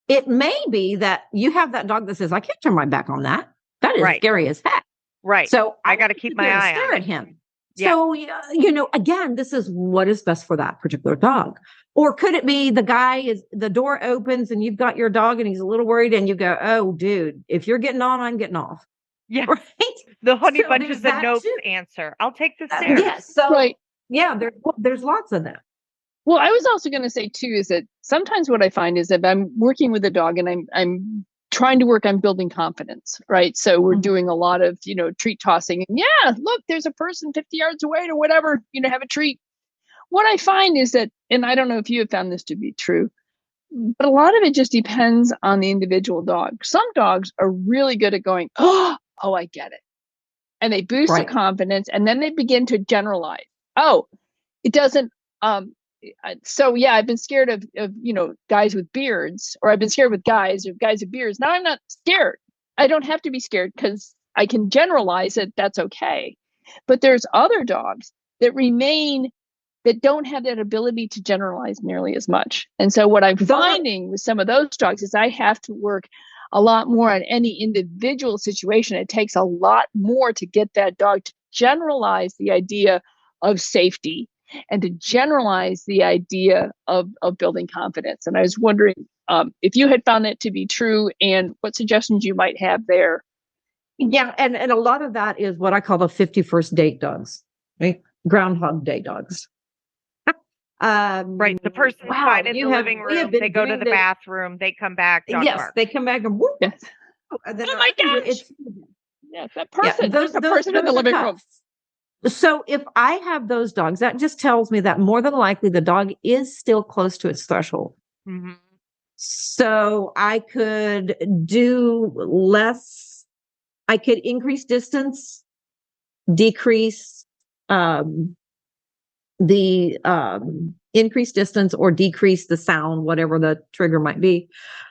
it may be that you have that dog that says, I can't turn my back on that. That is scary as heck. Right. So I got to keep my eye stare on at him. Yeah. So, again, this is what is best for that particular dog. Or could it be the door opens and you've got your dog and he's a little worried and you go, oh, dude, if you're getting on, I'm getting off. Yeah. Right. The honey bunch is a nope answer. I'll take the stairs. Yes. So, yeah, there's lots of them. Well, I was also going to say too, is that sometimes what I find is that I'm working with a dog and I'm trying to work on building confidence, right? So we're doing a lot of, treat tossing and look, there's a person 50 yards away or whatever, have a treat. What I find is that, and I don't know if you have found this to be true, but a lot of it just depends on the individual dog. Some dogs are really good at going, oh, I get it. And they boost the confidence and then they begin to generalize. Oh, it doesn't, so I've been scared of guys with beards, or I've been scared with guys with beards. Now I'm not scared. I don't have to be scared because I can generalize it. That's okay. But there's other dogs that don't have that ability to generalize nearly as much. And so what I'm finding with some of those dogs is I have to work a lot more on any individual situation. It takes a lot more to get that dog to generalize the idea of safety and to generalize the idea of building confidence. And I was wondering if you had found that to be true and what suggestions you might have there. Yeah. And a lot of that is what I call the 51st date dogs, right? Groundhog Day dogs. Right. The person's fine in the living room. They go to the bathroom. They come back. Dog bark. They come back and whoop. Yes. And then oh my gosh. Yes, that person. There's a person in the living room. So if I have those dogs, that just tells me that more than likely the dog is still close to its threshold. Mm-hmm. So I could do less. I could increase distance, decrease the increase distance, or decrease the sound, whatever the trigger might be.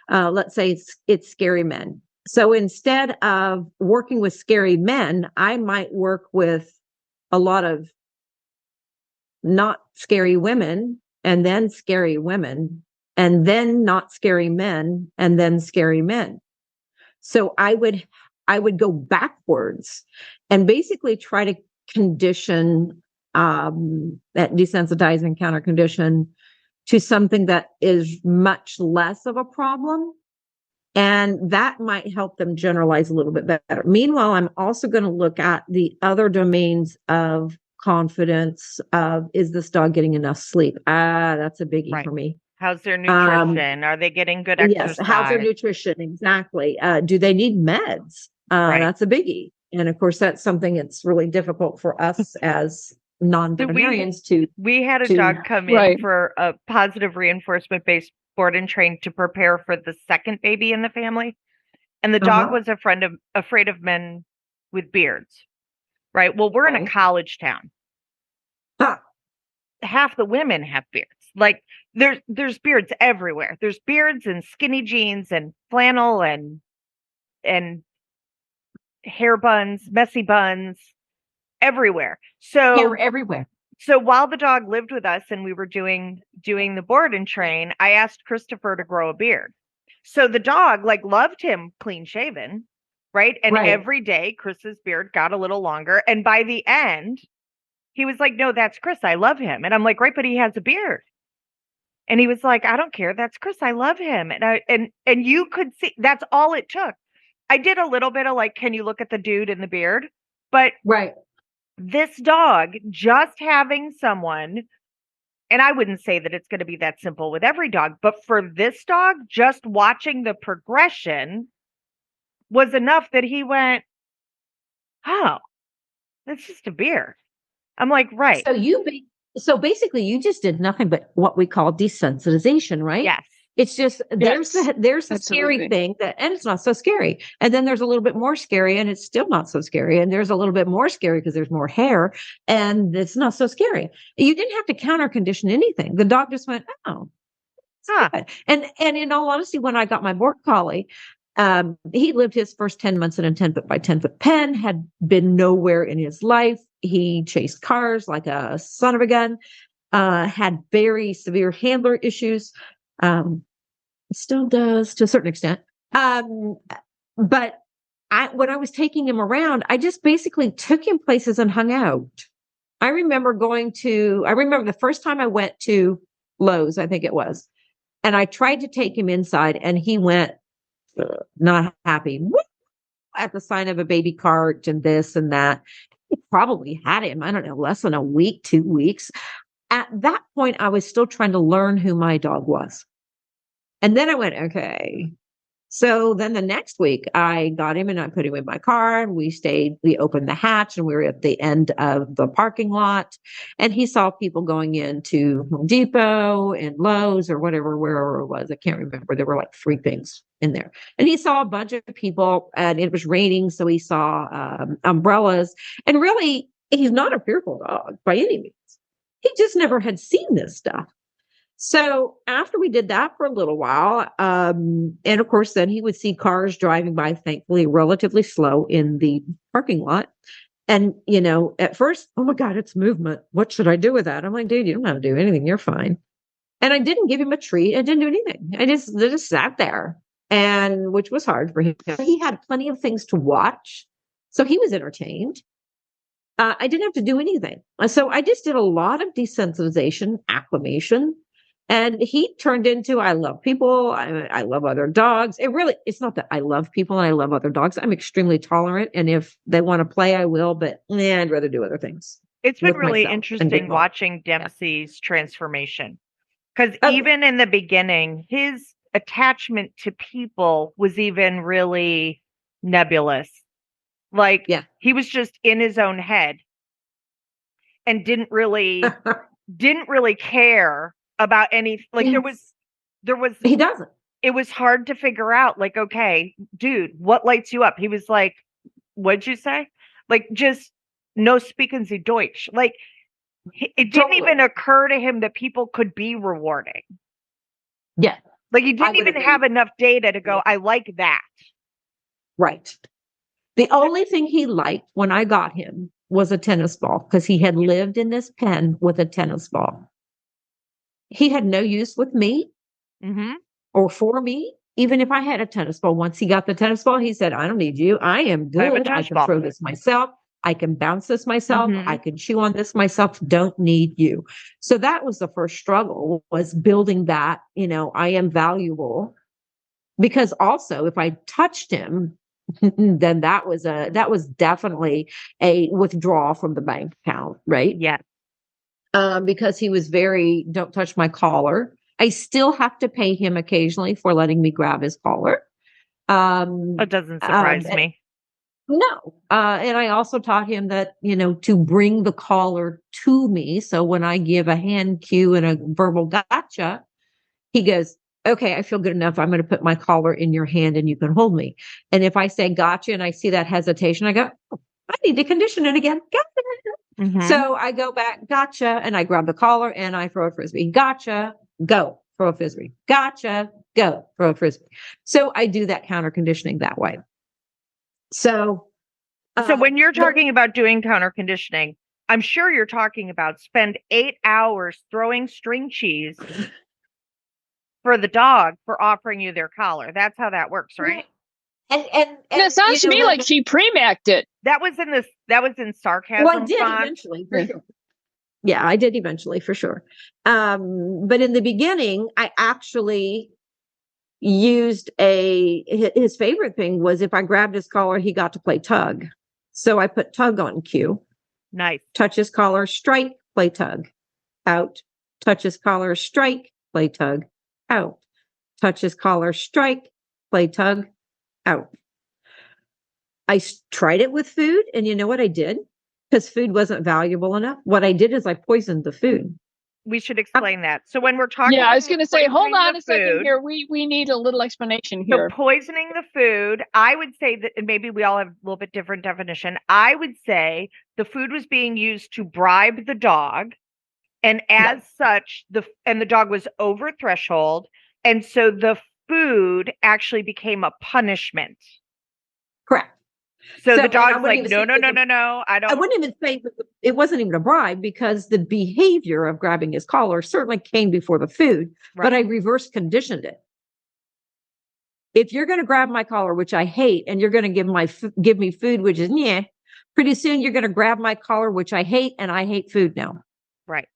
Let's say it's scary men. So instead of working with scary men, I might work with a lot of not scary women, and then scary women, and then not scary men, and then scary men. So I would go backwards and basically try to condition that desensitize and counter condition to something that is much less of a problem. And that might help them generalize a little bit better. Meanwhile, I'm also going to look at the other domains of confidence. Is this dog getting enough sleep? That's a biggie for me. How's their nutrition? Are they getting good exercise? Yes, how's their nutrition? Exactly. Do they need meds? That's a biggie. And of course, that's something that's really difficult for us as non-veterinarians to. We had a dog come in for a positive reinforcement-based board and train to prepare for the second baby in the family. And the dog was afraid of men with beards, right? Well, we're in a college town. Half the women have beards. Like there's beards everywhere. There's beards and skinny jeans and flannel and hair buns, messy buns everywhere. So everywhere. So while the dog lived with us and we were doing the board and train, I asked Christopher to grow a beard. So the dog loved him clean shaven, right? And every day Chris's beard got a little longer. And by the end, he was like, no, that's Chris. I love him. And I'm like, right, but he has a beard. And he was like, I don't care. That's Chris. I love him. And you could see that's all it took. I did a little bit of can you look at the dude in the beard? But this dog, just having someone, and I wouldn't say that it's going to be that simple with every dog, but for this dog, just watching the progression was enough that he went, oh, that's just a beard. I'm like, right. So basically you just did nothing but what we call desensitization, right? Yes. It's just there's a scary thing and it's not so scary. And then there's a little bit more scary and it's still not so scary. And there's a little bit more scary because there's more hair and it's not so scary. You didn't have to counter condition anything. The dog just went, oh, Huh. And in all honesty, when I got my border collie, he lived his first 10 months in a 10 foot by 10 foot pen, had been nowhere in his life. He chased cars like a son of a gun, had very severe handler issues, still does to a certain extent. But when I was taking him around, I just basically took him places and hung out. I remember the first time I went to Lowe's, I think it was, and I tried to take him inside and he went not happy at the sign of a baby cart and this and that. He probably had him, I don't know, less than a week, 2 weeks. At that point, I was still trying to learn who my dog was. And then I went, okay. So then the next week I got him and I put him in my car and we opened the hatch and we were at the end of the parking lot and he saw people going into Home Depot and Lowe's or whatever, wherever it was. I can't remember. There were like 3 things in there and he saw a bunch of people and it was raining. So he saw umbrellas and really he's not a fearful dog by any means. He just never had seen this stuff. So after we did that for a little while, and of course, then he would see cars driving by, thankfully, relatively slow in the parking lot. And, at first, oh my God, it's movement. What should I do with that? I'm like, dude, you don't have to do anything. You're fine. And I didn't give him a treat. I didn't do anything. I just sat there and which was hard for him. He had plenty of things to watch. So he was entertained. I didn't have to do anything. So I just did a lot of desensitization, acclimation. And he turned into, I love people. I love other dogs. It's not that I love people and I love other dogs. I'm extremely tolerant. And if they want to play, I will, but I'd rather do other things. It's been really interesting watching Dempsey's transformation. Because even in the beginning, his attachment to people was even really nebulous. Like he was just in his own head and didn't really care about any, like there was he doesn't. It was hard to figure out, like, okay, dude, what lights you up? He was like, what'd you say? Like, just no speaking Sie Deutsch. Like, it didn't even occur to him that people could be rewarding. Yeah. Like, he didn't even have enough data to go, I like that. Right. The only thing he liked when I got him was a tennis ball because he had lived in this pen with a tennis ball. He had no use with me or for me. Even if I had a tennis ball, once he got the tennis ball, he said, I don't need you. I am good. I can throw this myself. I can bounce this myself. I can chew on this myself. Don't need you. So that was the first struggle, was building that, I am valuable. Because also if I touched him, then that was definitely a withdrawal from the bank account, right? Yeah. Because he was don't touch my collar. I still have to pay him occasionally for letting me grab his collar. That doesn't surprise me. No. And I also taught him that, to bring the collar to me. So when I give a hand cue and a verbal gotcha, he goes, okay, I feel good enough. I'm going to put my collar in your hand and you can hold me. And if I say gotcha and I see that hesitation, I go, I need to condition it again. Gotcha. So I go back, gotcha, and I grab the collar and I throw a frisbee. Gotcha, go, throw a frisbee. Gotcha, go, throw a frisbee. So I do that counter conditioning that way. So when you're talking about doing counter conditioning, I'm sure you're talking about spend 8 hours throwing string cheese for the dog for offering you their collar. That's how that works, right? And it sounds to me like she pre-maced it. That was in sarcasm. Well, I did eventually, for sure. Yeah, I did eventually, for sure. But in the beginning, I actually used his favorite thing was if I grabbed his collar, he got to play tug. So I put tug on cue. Nice. Touch his collar, strike, play tug. Out. Touch his collar, strike, play tug. Out. Touch his collar, strike, play tug. Out. I tried it with food, and you know what I did? Because food wasn't valuable enough. What I did is I poisoned the food. We should explain that. So when we're talking, I was going to say, hold on a second here. We need a little explanation here. So poisoning the food, I would say that, and maybe we all have a little bit different definition. I would say the food was being used to bribe the dog And as such, the dog was over threshold. And so the food actually became a punishment. Correct. So So, the and I dog's wouldn't like, even no, say no, it no, was no, no. I I don't. wouldn't even say it wasn't even a bribe, because the behavior of grabbing his collar certainly came before the food, but Right. I reverse conditioned it. If you're going to grab my collar, which I hate, and you're going to give me food, which is yeah, pretty soon you're going to grab my collar, which I hate, and I hate food now. Right.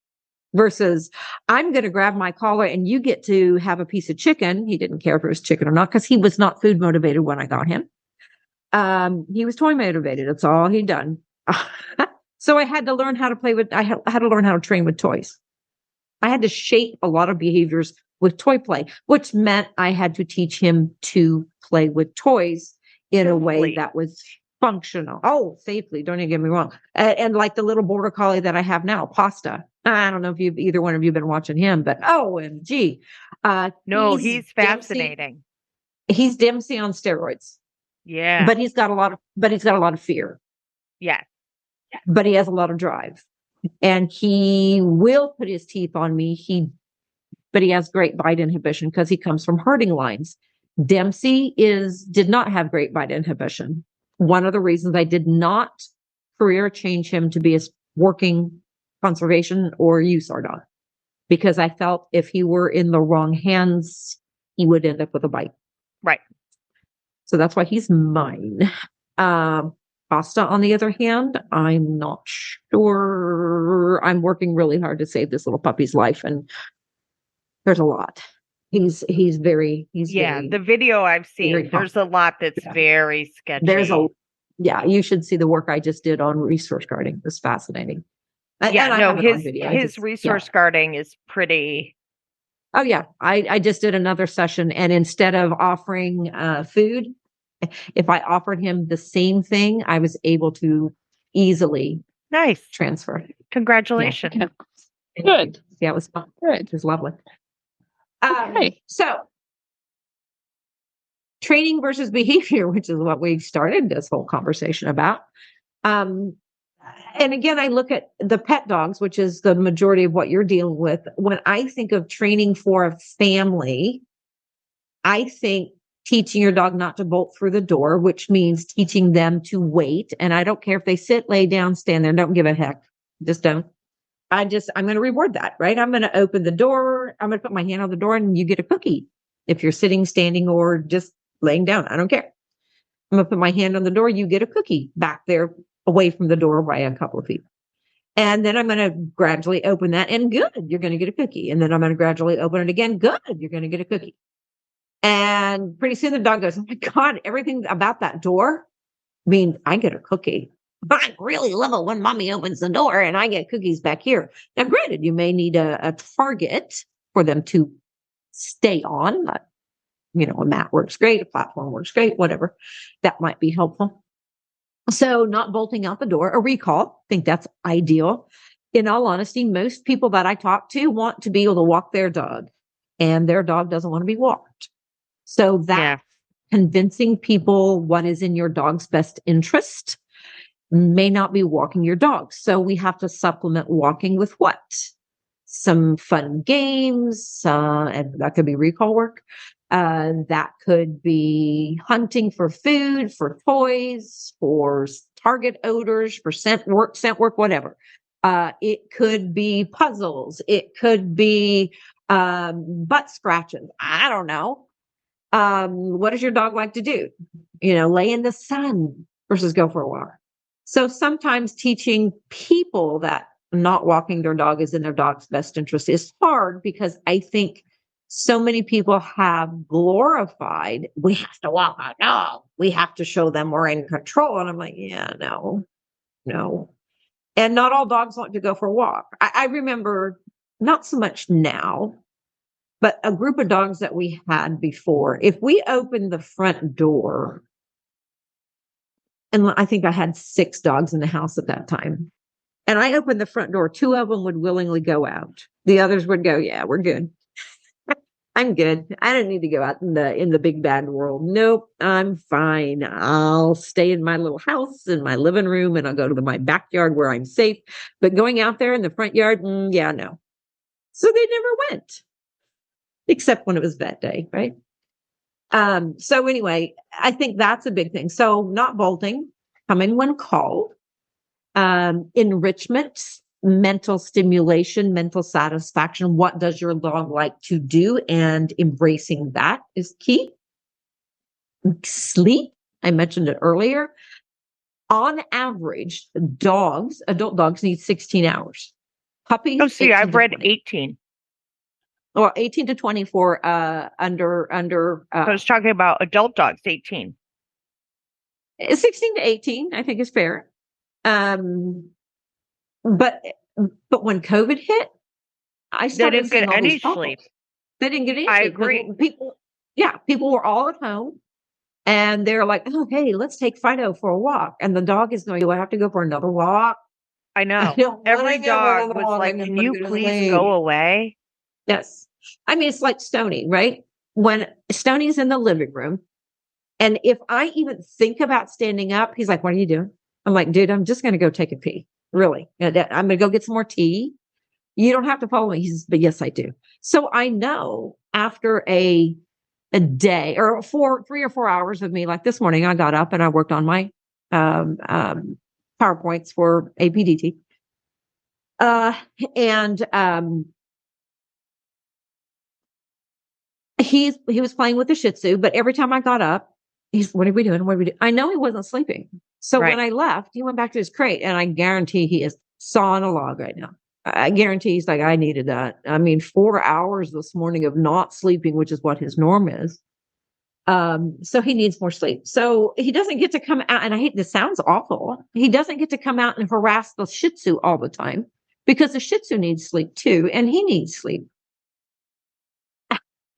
Versus I'm going to grab my collar and you get to have a piece of chicken. He didn't care if it was chicken or not, because he was not food motivated when I got him. He was toy motivated. That's all he'd done. So I had to learn how to had to learn how to train with toys. I had to shape a lot of behaviors with toy play, which meant I had to teach him to play with toys in a way Safely. that was functional. Oh, safely. Don't even get me wrong. And like the little border collie that I have now, Pasta. I don't know if either one of you been watching him, but OMG. No, he's Dempsey. fascinating. He's Dempsey on steroids, Yeah. but he's got a lot of fear, Yeah. but he has a lot of drive, and he will put his teeth on me. But he has great bite inhibition because he comes from herding lines. Dempsey did not have great bite inhibition. One of the reasons I did not career change him to be a working conservation or USAR dog, because I felt if he were in the wrong hands, he would end up with a bite. Right. So that's why he's mine. Pasta, on the other hand, I'm not sure. I'm working really hard to save this little puppy's life, and there's a lot. He's very The video I've seen, there's a lot that's very sketchy. You should see the work I just did on resource guarding. It was fascinating. His resource guarding is pretty. Oh yeah. I just did another session, and instead of offering food, if I offered him the same thing, I was able to easily transfer. Congratulations. Yeah. Good. Yeah, it was fun. Good. It was lovely. Okay. So training versus behavior, which is what we started this whole conversation about. And again, I look at the pet dogs, which is the majority of what you're dealing with. When I think of training for a family, I think teaching your dog not to bolt through the door, which means teaching them to wait. And I don't care if they sit, lay down, stand there, don't give a heck. Just don't. I'm going to reward that, right? I'm going to open the door. I'm going to put my hand on the door and you get a cookie. If you're sitting, standing, or just laying down, I don't care. I'm going to put my hand on the door. You get a cookie back there away from the door by a couple of feet. And then I'm going to gradually open that, and good, you're going to get a cookie. And then I'm going to gradually open it again. Good, you're going to get a cookie. And pretty soon the dog goes, oh my God, everything about that door. I mean, I get a cookie. But I really love it when mommy opens the door and I get cookies back here. Now, granted, you may need a target for them to stay on. A mat works great, a platform works great, whatever. That might be helpful. So not bolting out the door, a recall, I think that's ideal. In all honesty, most people that I talk to want to be able to walk their dog, and their dog doesn't want to be walked. So that convincing people what is in your dog's best interest may not be walking your dog. So we have to supplement walking with what? Some fun games, and that could be recall work. That could be hunting for food, for toys, for target odors, for scent work, whatever. It could be puzzles. It could be butt scratches. I don't know. What does your dog like to do? Lay in the sun versus go for a walk. So sometimes teaching people that not walking their dog is in their dog's best interest is hard, because I think so many people have glorified, we have to walk our dog. We have to show them we're in control. And I'm like, yeah, no. And not all dogs want to go for a walk. I remember, not so much now, but a group of dogs that we had before, if we opened the front door, and I think I had 6 dogs in the house at that time, and I opened the front door, 2 of them would willingly go out. The others would go, yeah, we're good. I'm good. I don't need to go out in the big bad world. Nope, I'm fine. I'll stay in my little house in my living room, and I'll go to my backyard where I'm safe. But going out there in the front yard, yeah, no. So they never went, except when it was vet day, right? So anyway, I think that's a big thing. So not bolting, coming when called, enrichment, mental stimulation, mental satisfaction. What does your dog like to do? And embracing that is key. Sleep. I mentioned it earlier. On average, adult dogs need 16 hours. Puppies. Oh, see, I've read 18. Or 18 to 24 under I was talking about adult dogs, 18. 16 to 18, I think is fair. But when COVID hit, I started They didn't seeing get all any these problems. sleep. They didn't get any I sleep. agree. People were all at home, and they're like, "Oh, hey, let's take Fido for a walk." And the dog is going, "Do I have to go for another walk?" I know. don't Every wanna go for dog another was walk. like, I'm can gonna you go to please sleep." go away? Yes. I mean, it's like Stoney, right? When Stoney's in the living room, and if I even think about standing up, he's like, "What are you doing?" I'm like, "Dude, I'm just going to go take a pee. Really. I'm going to go get some more tea. You don't have to follow me." He says, "But yes, I do." So I know after a day or 3 or 4 hours of me, like this morning, I got up and I worked on my PowerPoints for APDT. And he was playing with the Shih Tzu, but every time I got up, "What are we doing? What are we doing?" I know he wasn't sleeping. So Right. when I left, he went back to his crate, and I guarantee he is sawing a log right now. I guarantee he's like, "I needed that." I mean, 4 hours this morning of not sleeping, which is what his norm is. So he needs more sleep. So he doesn't get to come out, and I hate this, sounds awful. He doesn't get to come out and harass the Shih Tzu all the time, because the Shih Tzu needs sleep too, and he needs sleep.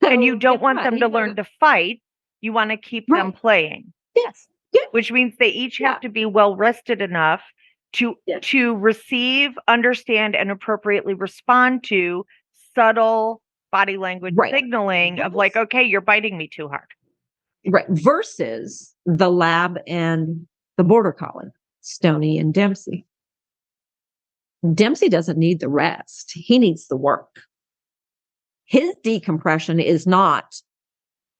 And you So don't guess want what? them to learn to fight. You want to keep them Right. playing, Yes. Yeah. which means they each Yeah. have to be well rested enough Yes. to receive, understand, and appropriately respond to subtle body language Right. signaling of like, okay, you're biting me too hard. Right. Versus the lab and the border collie, Stoney and Dempsey. Dempsey doesn't need the rest. He needs the work. His decompression is not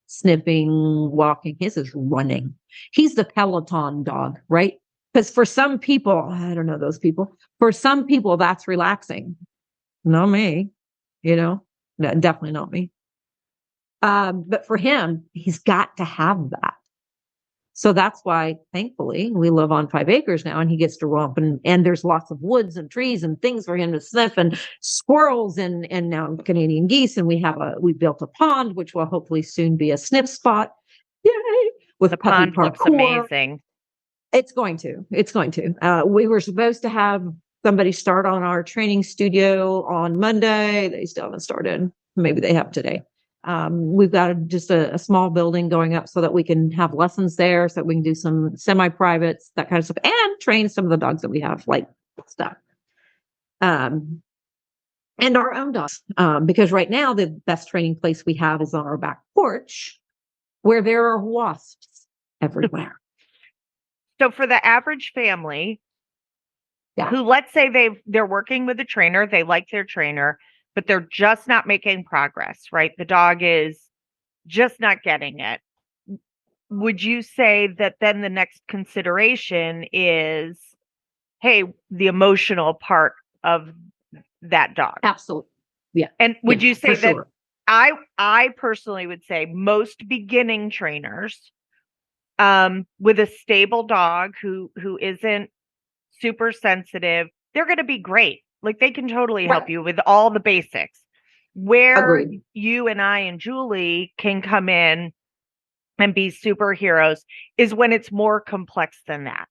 sniffing, walking. His is running. He's the Peloton dog, right? Because for some people, I don't know those people, for some people, that's relaxing. Not me, no, definitely not me. But for him, he's got to have that. So that's why, thankfully, we live on 5 acres now, and he gets to romp, and there's lots of woods and trees and things for him to sniff, and squirrels and now Canadian geese. And we built a pond, which will hopefully soon be a sniff spot. Yay! With The puppy pond looks parkour. amazing. It's going to. We were supposed to have somebody start on our training studio on Monday. They still haven't started. Maybe they have today. We've got just a small building going up so that we can have lessons there, so that we can do some semi-privates, that kind of stuff, and train some of the dogs that we have, like stuff. And our own dogs. Because right now the best training place we have is on our back porch, where there are wasps everywhere. So for the average family, Yeah. who, let's say they're working with a trainer, they like their trainer, but they're just not making progress, right? The dog is just not getting it. Would you say that then the next consideration is, hey, the emotional part of that dog? Absolutely. Yeah. And would you say that sure. I personally would say most beginning trainers with a stable dog who isn't super sensitive, they're going to be great. Like they can totally help you with all the basics. Where Agreed. you and I and Julie can come in and be superheroes is when it's more complex than that.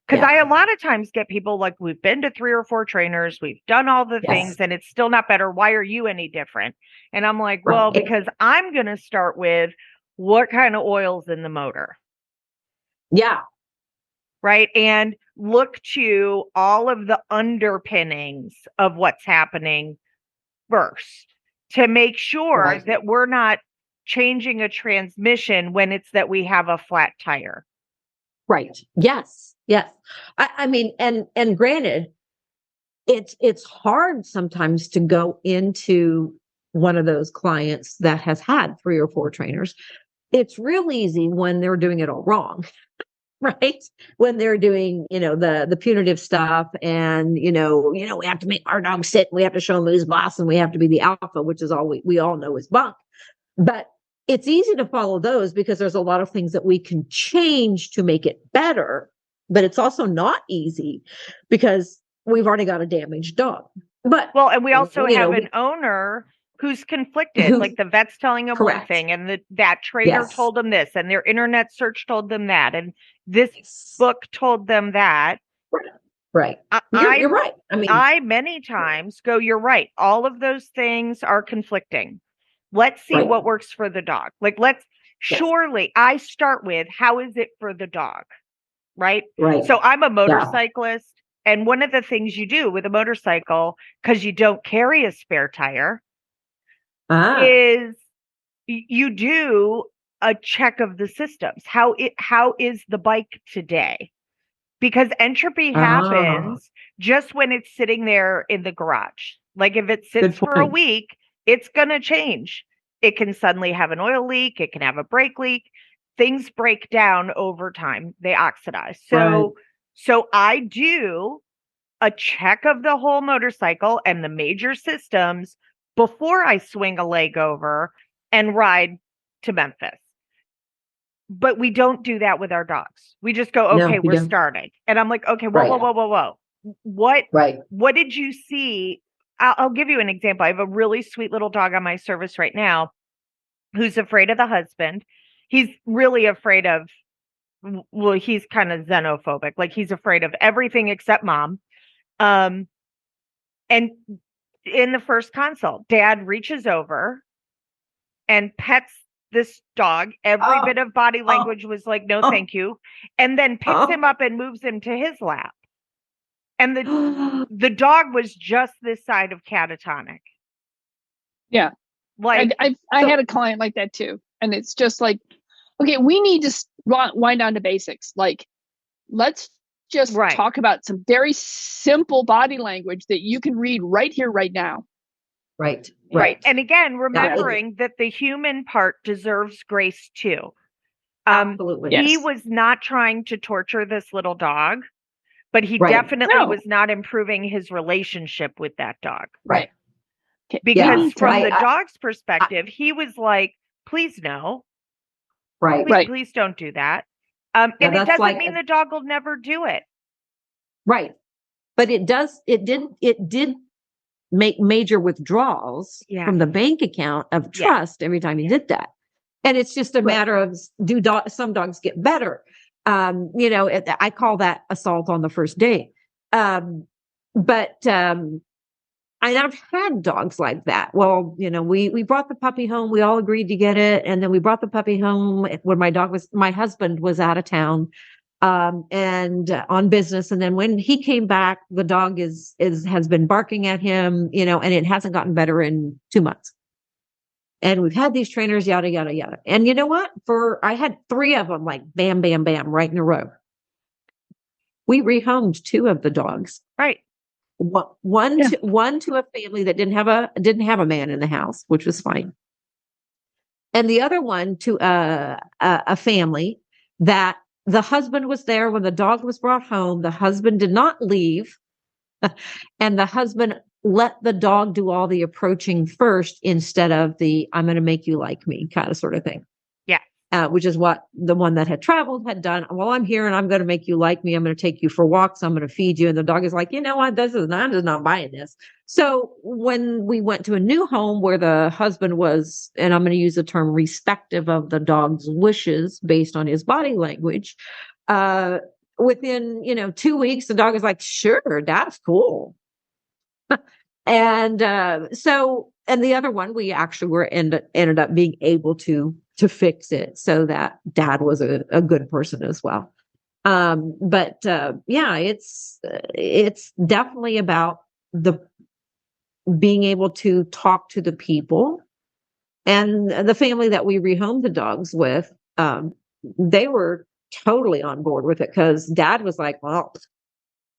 Because I a lot of times get people like, we've been to 3 or 4 trainers, we've done all the things, and it's still not better. Why are you any different? And I'm like, well, because I'm going to start with what kind of oil's in the motor. Yeah. Right. And look to all of the underpinnings of what's happening first. to make sure Right. that we're not changing a transmission when it's that we have a flat tire. Right. Yes. Yes. I mean, and granted, it's hard sometimes to go into one of those clients that has had 3 or 4 trainers. It's real easy when they're doing it all wrong. Right. When they're doing, the punitive stuff and, we have to make our dog sit and we have to show him who's boss and we have to be the alpha, which is all we all know is bunk. But it's easy to follow those because there's a lot of things that we can change to make it better. But it's also not easy because we've already got a damaged dog. But Well, and we also you have know, an owner who's conflicted. Who- Like the vet's telling him one Correct. thing, and that trainer Yes. told them this, and their internet search told them that, and this Yes. book told them that. Right. You're right. I mean, I many times go, you're right. All of those things are conflicting. Let's see Right. what works for the dog. Like, Yes. surely I start with, how is it for the dog? Right. Right. So I'm a motorcyclist. And one of the things you do with a motorcycle, because you don't carry a spare tire, is you do a check of the systems. How is the bike today? Because entropy happens just when it's sitting there in the garage. Like if it sits for a week, it's going to change. It can suddenly have an oil leak. It can have a brake leak. Things break down over time. They oxidize. So I do a check of the whole motorcycle and the major systems before I swing a leg over and ride to Memphis. But we don't do that with our dogs. We just go, okay, we're starting. And I'm like, okay, whoa. What did you see? I'll give you an example. I have a really sweet little dog on my service right now who's afraid of the husband. He's really afraid of, well, he's kind of xenophobic. Like he's afraid of everything except mom. And in the first consult, dad reaches over and pets this dog. Every bit of body language was like, no, thank you. And then picks him up and moves him to his lap. And the dog was just this side of catatonic. Yeah. Like I had a client like that too. And it's just like, okay, we need to wind down to basics. Like, let's just talk about some very simple body language that you can read right here, right now. Right. And again, remembering that the human part deserves grace too. Absolutely. He was not trying to torture this little dog, but he definitely was not improving his relationship with that dog. Right. Because from the dog's perspective, he was like, please no. Please don't do that. And it doesn't mean the dog will never do it. Right. But it did make major withdrawals from the bank account of trust every time he did that. And it's just a matter of, some dogs get better? I call that assault on the first date. But I've had dogs like that. Well, we brought the puppy home. We all agreed to get it. And then we brought the puppy home when my husband was out of town, and on business. And then when he came back, the dog has been barking at him, and it hasn't gotten better in 2 months. And we've had these trainers, yada, yada, yada. And you know what? I had 3 of them, like bam, bam, bam, right in a row. We rehomed 2 of the dogs. Right. One to a family that didn't have a man in the house, which was fine. And the other one to a family that the husband was there when the dog was brought home. The husband did not leave. And the husband let the dog do all the approaching first instead of the, I'm going to make you like me kind of sort of thing. Yeah. Which is what the one that had traveled had done. Well, I'm here and I'm going to make you like me. I'm going to take you for walks. I'm going to feed you. And the dog is like, you know what? I'm just not buying this. So when we went to a new home where the husband was, and I'm going to use the term respective of the dog's wishes based on his body language, within, 2 weeks, the dog is like, sure, that's cool. And and the other one, we actually ended up being able to fix it so that dad was a good person as well. It's definitely about being able to talk to the people. And the family that we rehomed the dogs with, they were totally on board with it because Dad was like, well,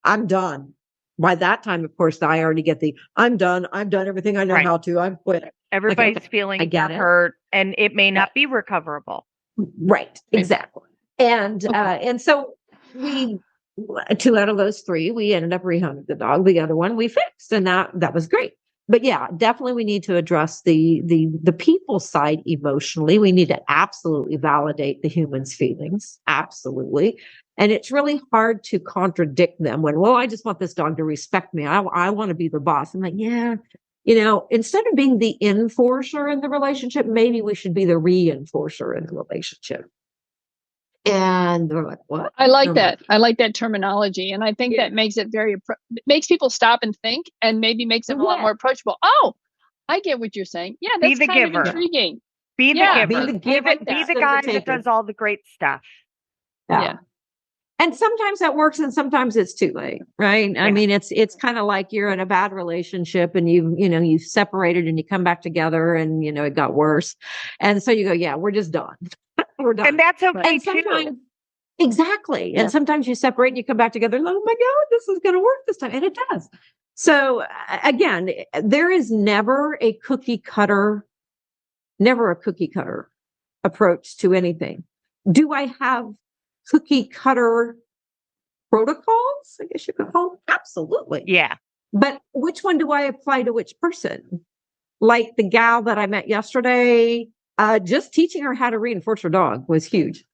I'm done. By that time, of course, I already get I'm done. I've done everything I know Right. how to. I'm quitting. Everybody's Okay, I feeling get it. hurt, and it may not be recoverable. Right, exactly. And and so 2 out of those 3, we ended up rehoming the dog. The other one we fixed, and that was great. But yeah, definitely we need to address the people side emotionally. We need to absolutely validate the human's feelings. Absolutely. And it's really hard to contradict them when, well, I just want this dog to respect me. I want to be the boss. I'm like, yeah, instead of being the enforcer in the relationship, maybe we should be the reinforcer in the relationship. And they're like, what? I like that. I like that terminology. And I think that makes it makes people stop and think, and maybe makes them a lot more approachable. Oh, I get what you're saying. Yeah, that's kind of intriguing. Be the giver. Be the giver. Be the guy that does all the great stuff. Yeah. And sometimes that works and sometimes it's too late, right? Yeah. I mean, it's kind of like you're in a bad relationship and you've separated and you come back together and, it got worse. And so you go, yeah, we're just done. We're done. And that's okay too. Exactly. And sometimes you separate and you come back together and, oh my God, this is going to work this time. And it does. So again, there is never a cookie cutter approach to anything. Do I have cookie cutter protocols, I guess you could call them? Absolutely. Yeah. But which one do I apply to which person? Like the gal that I met yesterday, just teaching her how to reinforce her dog was huge.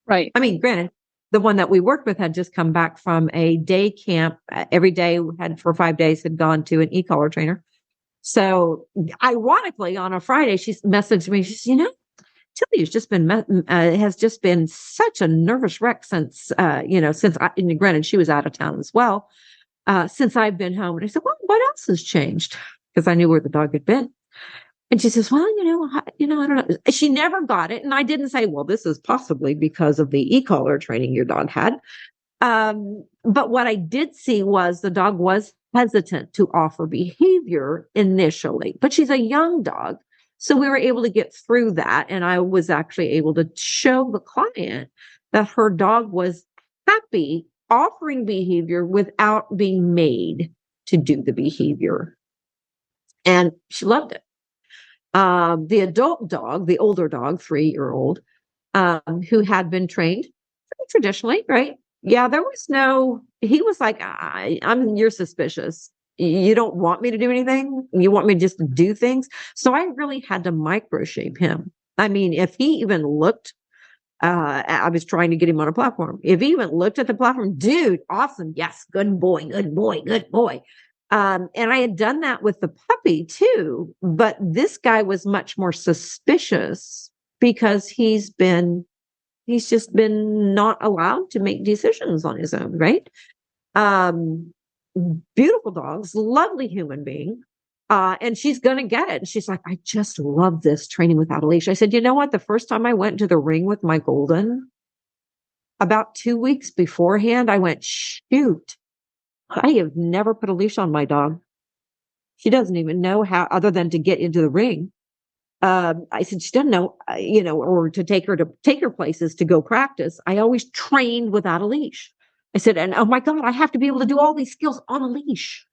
Right. I mean, granted, the one that we worked with had just come back from a day camp. Every day had for 5 days had gone to an e-collar trainer. So ironically, on a Friday, she messaged me. She says, Tilly has just been such a nervous wreck since and granted, she was out of town as well, since I've been home. And I said, well, what else has changed? Because I knew where the dog had been. And she says, well, I don't know. She never got it. And I didn't say, well, this is possibly because of the e-collar training your dog had. But what I did see was the dog was hesitant to offer behavior initially, but she's a young dog. So we were able to get through that. And I was actually able to show the client that her dog was happy offering behavior without being made to do the behavior. And she loved it. The adult dog, the older dog, 3-year-old, who had been trained traditionally, right? Yeah, he was like, you're suspicious. You don't want me to do anything. You want me just to do things. So I really had to microshape him. I mean, if he even looked, I was trying to get him on a platform. If he even looked at the platform, dude, awesome. Yes. Good boy, good boy, good boy. And I had done that with the puppy too, but this guy was much more suspicious because he's just been not allowed to make decisions on his own. Right. Beautiful dogs, lovely human being. And she's going to get it. And she's like, I just love this training without a leash. I said, you know what? The first time I went to the ring with my Golden, about 2 weeks beforehand, I went, shoot, I have never put a leash on my dog. She doesn't even know how, other than to get into the ring. I said, she doesn't know, or to take her places to go practice. I always trained without a leash. I said, and oh my God, I have to be able to do all these skills on a leash.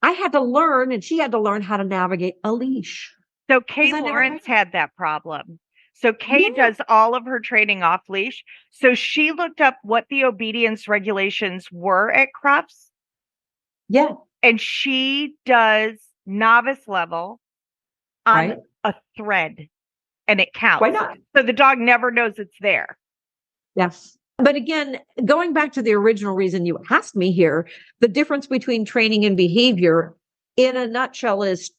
I had to learn, and she had to learn how to navigate a leash. So Kay Lawrence had that problem. So Kay does all of her training off leash. So she looked up what the obedience regulations were at Crufts. Yeah. And she does novice level on a thread, and it counts. Why not? So the dog never knows it's there. Yes. But again, going back to the original reason you asked me here, the difference between training and behavior in a nutshell is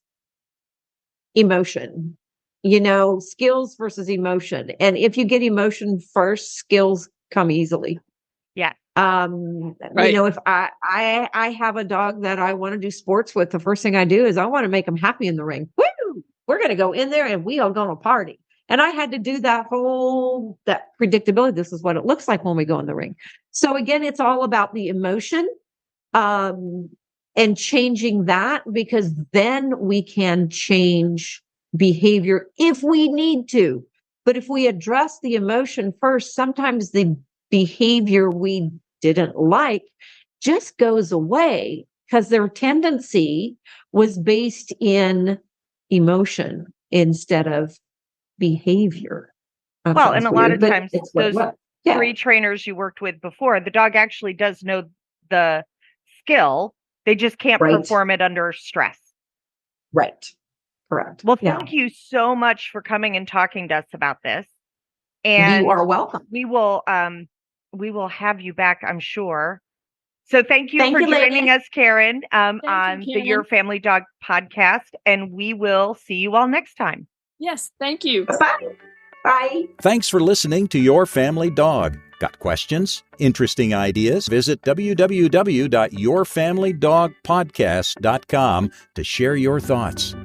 emotion, skills versus emotion. And if you get emotion first, skills come easily. Yeah. If I have a dog that I want to do sports with, the first thing I do is I want to make them happy in the ring. Woo! We're going to go in there and we are going to party. And I had to do that predictability. This is what it looks like when we go in the ring. So again, it's all about the emotion. and changing that, because then we can change behavior if we need to. But if we address the emotion first, sometimes the behavior we didn't like just goes away because their tendency was based in emotion instead of behavior. Well, and a lot of times those Yeah. 3 trainers you worked with before, the dog actually does know the skill. They just can't perform it under stress. Right. Correct. Well, thank you so much for coming and talking to us about this. And you are welcome. We will have you back, I'm sure. So thank you for you, joining us, Karen, on Karen. the Your Family Dog podcast. And we will see you all next time. Yes, thank you. Bye. Bye. Thanks for listening to Your Family Dog. Got questions? Interesting ideas? Visit www.yourfamilydogpodcast.com to share your thoughts.